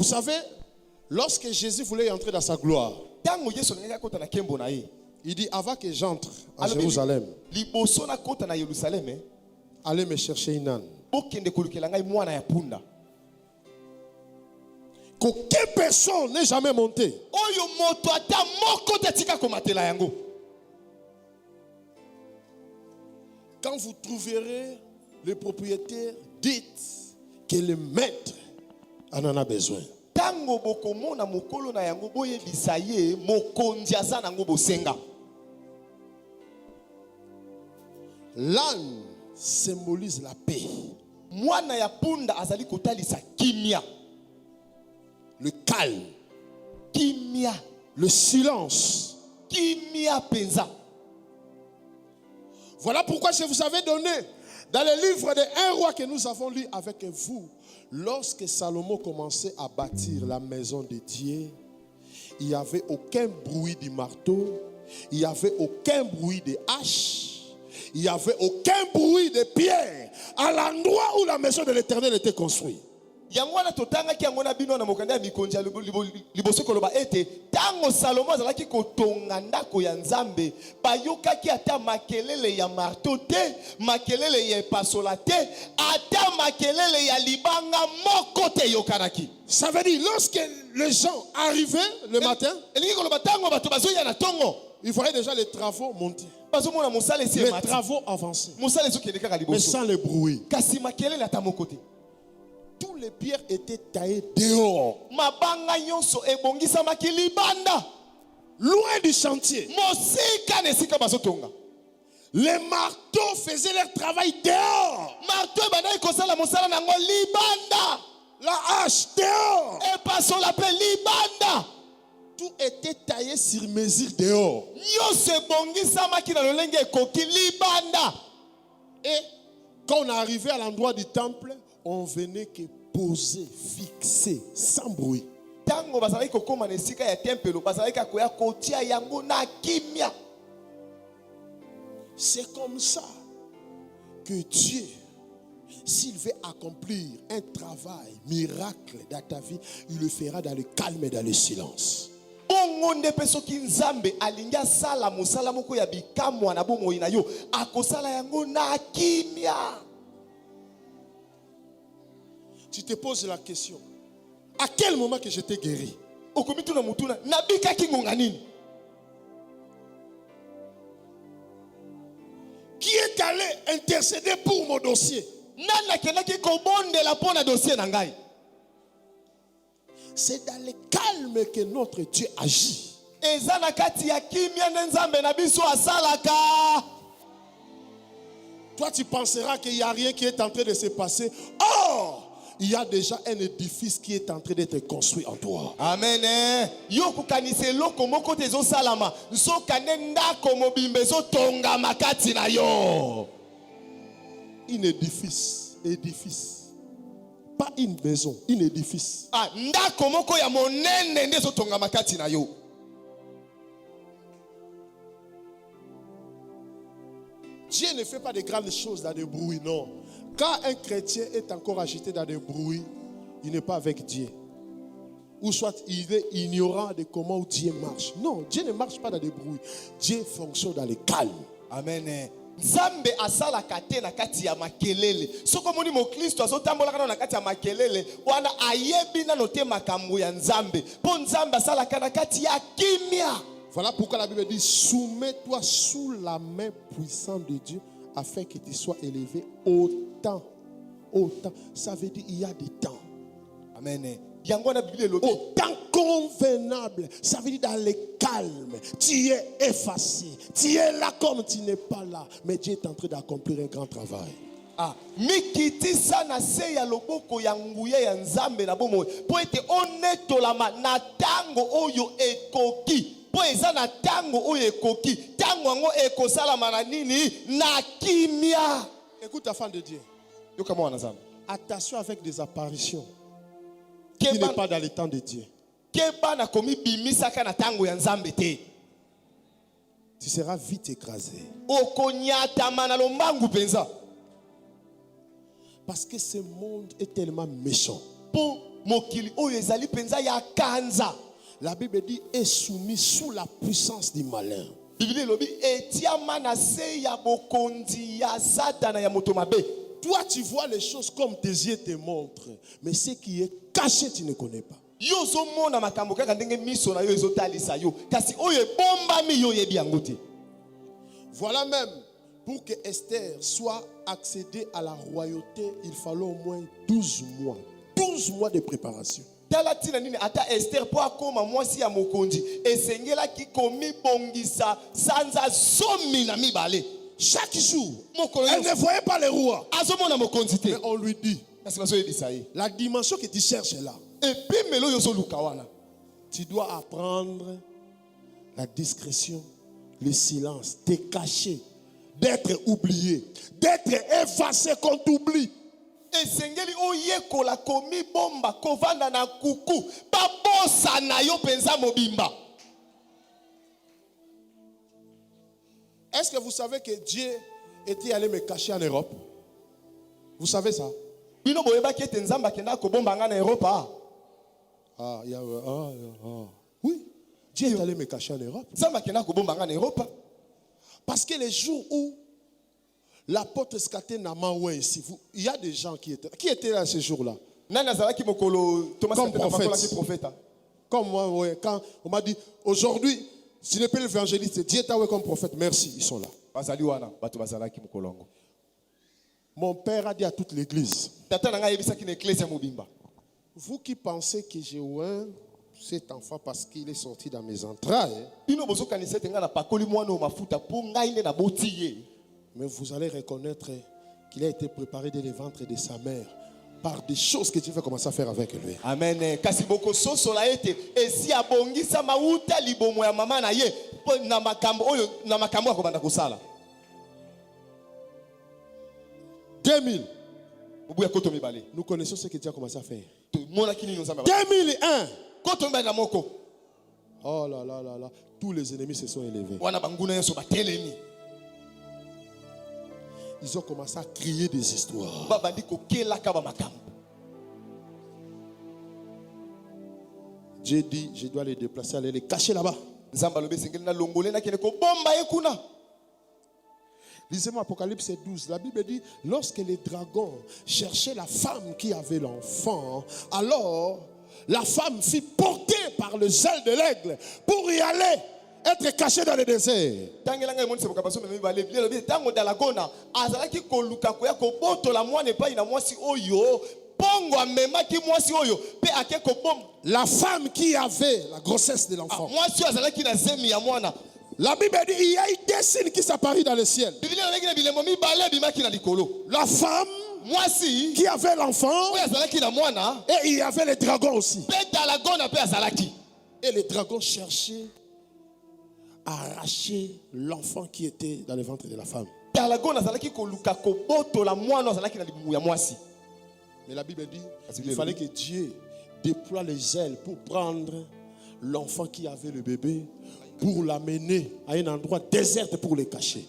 savez, lorsque Jésus voulait entrer dans sa gloire, Tango Yesu alingaka kota na kembo na ye. il dit avant que j'entre à Alobi, Jérusalem, liboso na kota na Yerusalem, allez me chercher une âne. bokende kolukela ngai mwana ya punda. Qu'aucune personne n'est jamais monté. Oyo moto ata moko te tika komatela yango. Quand vous trouverez le propriétaire, dites que le maître en a besoin. Tango bokomona mokolo na yango boyebisa ye mokonzi aza nango bosenga. L'âne symbolise la paix, Mwana ya punda azali kotalisa kimia. le calme, Kimia. le silence. Kimia penza. Voilà pourquoi je vous avais donné dans le livre de 1 roi que nous avons lu avec vous. Lorsque Salomon commençait à bâtir la maison de Dieu, il n'y avait aucun bruit du marteau, il n'y avait aucun bruit de hache, il n'y avait aucun bruit de pierre à l'endroit où la maison de l'Éternel était construite. Yango na totanga ki yango na bino na mokanda ya mikonzi ya liboso koloba ete tango Salomo azalaki kotonga ndako ya Nzambe bayokaki ata makelele ya marteau te, makelele ya pasola te, ata makelele ya libanga moko te yokanaki. Ça veut dire lorsque les gens arrivaient le matin, Elingi koloba tango bato bazoya na tongo ils voyaient déjà les travaux monter, bazomona mosala esi les emati. travaux avancer, Mosala ezokende kaka mais liboso sans le bruit. kasi makelele ata moko te. Tous les pierres étaient taillées dehors, Mabanga nyonso ebongisamaki libanda loin du chantier. mosika na esika bazotonga. Les marteaux faisaient leur travail dehors, marteau ebandaki kosala mosala nango libanda, la hache dehors. epasola mpe libanda, Tout était taillé sur mesure dehors. nyonso ebongisamaki na lolenge ekoki libanda. Et quand on arrivait à l'endroit du temple, on venait que poser, fixer, sans bruit. Tango bazalaki kokoma na esika ya tempelo bazalaki koya kotia yango na kimia. C'est comme ça que Dieu, s'il veut accomplir un travail miracle dans ta vie, il le fera dans le calme et dans le silence. Bongo nde pe soki Nzambe alingi asala mosala moko ya bikamwa na bomoi na yo akosala yango na kimia. Tu te poses la question, à quel moment que je t'ai guéri? Okomituna mutuna nabikaki ngonga nini? Qui est allé intercéder pour mon dossier? Nani akendaki kobondela mpo na dossier na ngai? C'est dans le calme que notre Dieu agit. Eza na kati ya kimia nde Nzambe na biso asalaka. Toi, tu penseras qu'il n'y a rien qui est en train de se passer. Or, il y a déjà un édifice qui est en train d'être construit en toi. Amen. Yo kukanisa eloko moko te ezosalama nsoka nde ndako mobimba ezotongama kati na yo. Un édifice, pas une maison, un édifice. Ndako moko ya monene nde ezotongama kati na yo. Amen. Nzambe asalaka te na kati ya makelele. Soko moni mo Kristo azotambolaka na kati ya makelele, wana ayebi na note makambo ya Nzambe. Po Nzambe asalaka na kati ya kimia. Voilà pourquoi la Bible dit: soumets-toi sous la main puissante de Dieu afin que tu sois élevé au temps. Au temps. Ça veut dire il y a des temps. Amen. Au temps convenable. Ça veut dire dans le calme. Tu es effacé. Tu es là comme tu n'es pas là. Mais Dieu est en train d'accomplir un grand travail. Mikiti sana se ya loboko ya nguye ya Nzambe na bomo po ete onetolama na tango oyo ekoki. Po eza na tango oyo ekoki. Tango yango ekosalama na nini? Na kimia. Écoute, enfant de Dieu. Yoka mwana Nzambe. Attention avec des apparitions qui n'est pas dans le temps de Dieu. Keba komi bimisaka na tango ya Nzambe te. Tu seras vite écrasé. Okonyatama na lombangu penza. Parce que ce monde est tellement méchant. Po mokili oyo ezali penza ya kanza. La Bible dit est soumis sous la puissance du malin. Bible lobi etiama na se ya bokonzi ya Satana ya moto mabe. Toi, tu vois les choses comme tes yeux te montrent, mais ce qui est caché, tu ne connais pas. Yo zo mona makambo kaka ndenge miso na yo ezotalisa yo, kasi oyo ebombami yo yebi yango te. Voilà même, pour que Esther soit accédée à la royauté, il fallait au moins 12 mois. 12 mois de préparation. Tala tina nini ata Esther po akoma mwasi ya mokonzi esengela ki komi bongisa sanza somi na mibale. Chaque jour, elle ne voyait pas le roi. Azomona mokonzi te. Mais on lui dit, kasi baso yebisa ye. la dimension que tu cherches est là. Epi melo yo zo luka wana. Tu dois apprendre la discrétion, le silence, te cacher, d'être oublié, d'être effacé qu'on t'oublie. Esengeli oyekola komi bomba kovanda na kuku babosa na yo penza mobimba. Est-ce que vous savez que Dieu était allé me cacher en Europe? Vous savez ça? Bino boyeba ki ete nzamba kenda ko bomba nga na Europa. Oui, Dieu est allé me cacher en Europe. Nzamba kenda ko bomba nga na Europa. Parce que les jours où l'apôtre Scaté n'a pas ici, il y a des gens qui étaient là ce jour-là. Comme prophète. Comme moi, quand on m'a dit, aujourd'hui, si n'est pas l'évangéliste, Dieu t'a comme prophète, merci, ils sont là. Mon père a dit à toute l'église, vous qui pensez que j'ai oint cet enfant parce qu'il est sorti dans mes entrailles, mais vous allez reconnaître qu'il a été préparé dès le ventre de sa mère par des choses que Dieu va commencer à faire avec lui. Amen. Kasi boko soso la ete esi abongisa mauta libomo ya mama na ye na makambo oyo na makambo akobanda kosala. 2000. Nous connaissons ce que Dieu a commencé à faire. 2001. Oh là là là là. Tous les ennemis se sont élevés. Ils ont commencé à crier des histoires. Dieu dit, je dois les déplacer, aller les cacher là-bas. Lisez-moi Apocalypse 12. La Bible dit, lorsque les dragons cherchaient la femme qui avait l'enfant, alors la femme fut portée par le zèle de l'aigle pour y aller, être cachée dans le désert. La femme qui avait la grossesse de l'enfant. La Bible dit il y a eu des signes qui s'apparurent dans le ciel. La femme qui avait l'enfant et il y avait les dragons aussi. Et les dragons cherchaient à arracher l'enfant qui était dans le ventre de la femme. Mais la Bible dit qu'il fallait que Dieu déploie les ailes pour prendre l'enfant qui avait le bébé, pour l'amener à un endroit désert pour le cacher.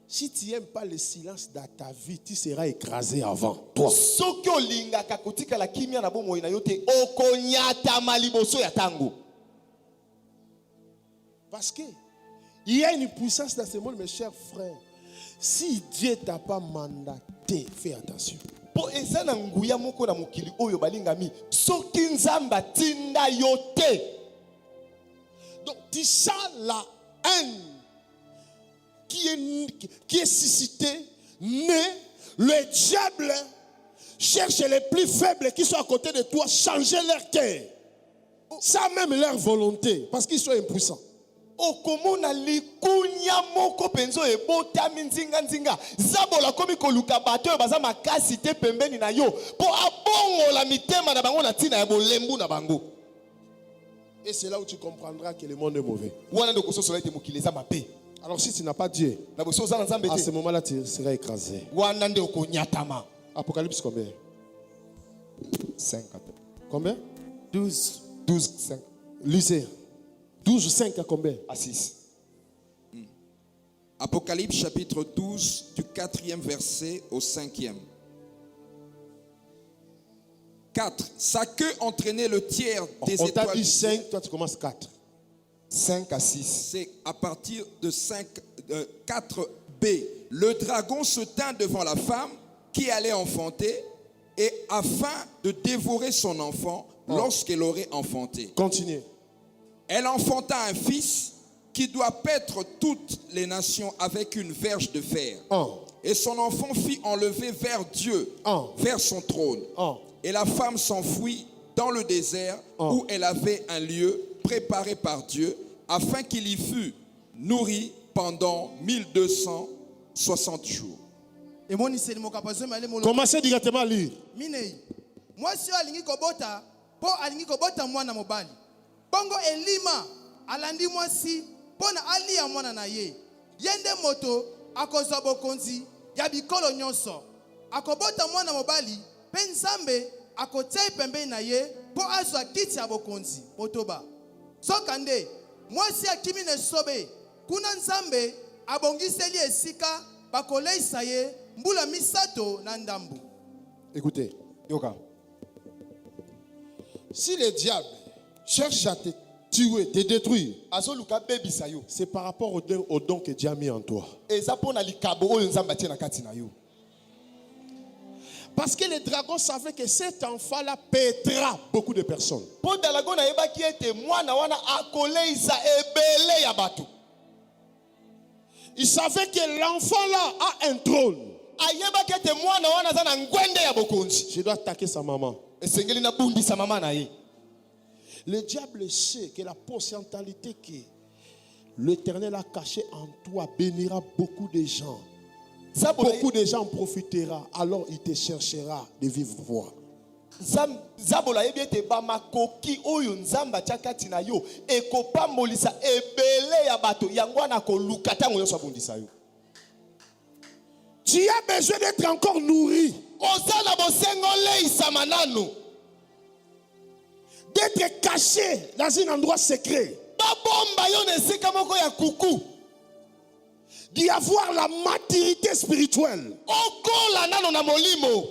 Si tu n'aimes pas le silence dans ta vie, tu seras écrasé avant toi. Parce que il y a une puissance dans ce monde, mes chers frères. Si Dieu t'a pas mandaté, fais attention. Donc tu sens la haine qui est suscitée, mais le diable cherche les plus faibles qui sont à côté de toi, changer leur cœur, sans même leur volonté, parce qu'ils sont impuissants. Okomona likunya moko penzo ebotami nzinga nzinga zabola komi koluka bato oyo baza makasi te pembeni na yo po abongola mitema na bango na tina ya bolembu na bango. Et c'est là où tu comprendras que le monde est mauvais. Wana ndo kososola ete mokili eza mabe. Alors si tu n'as pas Dieu, à ce moment-là tu seras écrasé. Wana nde okonyatama. Apocalypse combien? 5. Combien? 12, 5. Lisez. 12 ou 5 à combien? À 6. Apocalypse chapitre 12, du 4e verset au 5e. 4. Sa queue entraînait le tiers des On t'a étoiles. dit 5, toi tu commences 4. 5 à 6. C'est à partir de 4b. Le dragon se tint devant la femme qui allait enfanter et afin de dévorer son enfant lorsqu'elle aurait enfanté. Continuez. Elle enfanta un fils qui doit paître toutes les nations avec une verge de fer. Et son enfant fit enlever vers Dieu, vers son trône. Et la femme s'enfuit dans le désert où elle avait un lieu préparé par Dieu afin qu'il y fût nourri pendant 1260 jours. Commencez directement à lire. Minei. Mwasi alingi kobota, po alingi kobota mwana mobali. Bongo elima alandi mwasi po na alia mwana na ye. Yende moto akozwa bokonzi ya bikolo nyonso. Akobota mwana mobali pe Nzambe akotia pembeni na ye po azwa kiti ya bokonzi. Botoba. Sokande mwasi akimi ne sobe kuna Nzambe abongiseli esika bakoleisa ye mbula misato na ndambu. Écoutez. Yoka. Si le diable cherche à te tuer, te détruire, Azoluka bebisa yo. c'est par rapport au don que Dieu a mis en toi. Eza pona likabo oyo Nzambe tie na kati na yo. Parce que le dragon savait que cet enfant-là pètera beaucoup de personnes. Po dalago na yeba ki ete mwana wana akoleisa ebele ya bato. Il savait que l'enfant-là a un trône. Ayeba ki ete mwana wana za na ngwende ya bokonzi. Je dois attaquer sa maman. Esengeli na bundisa mama na ye. Le diable sait que la potentialité que l'Éternel a cachée en toi bénira beaucoup de gens. Beaucoup de gens profiteront, alors il te cherchera de vivre voix. Zabola yebiete ba makoki oyo Nzamba tiakati na yo ekopambolisa ebele ya bato yango na koluka tango yo sabundisa yo. Tu as besoin d'être encore nourri, Ozala bosengo leisa manano. d'être caché dans un endroit secret, Babomba yo nesika moko ya kuku. d'y avoir la maturité spirituelle. Okola nano na molimo.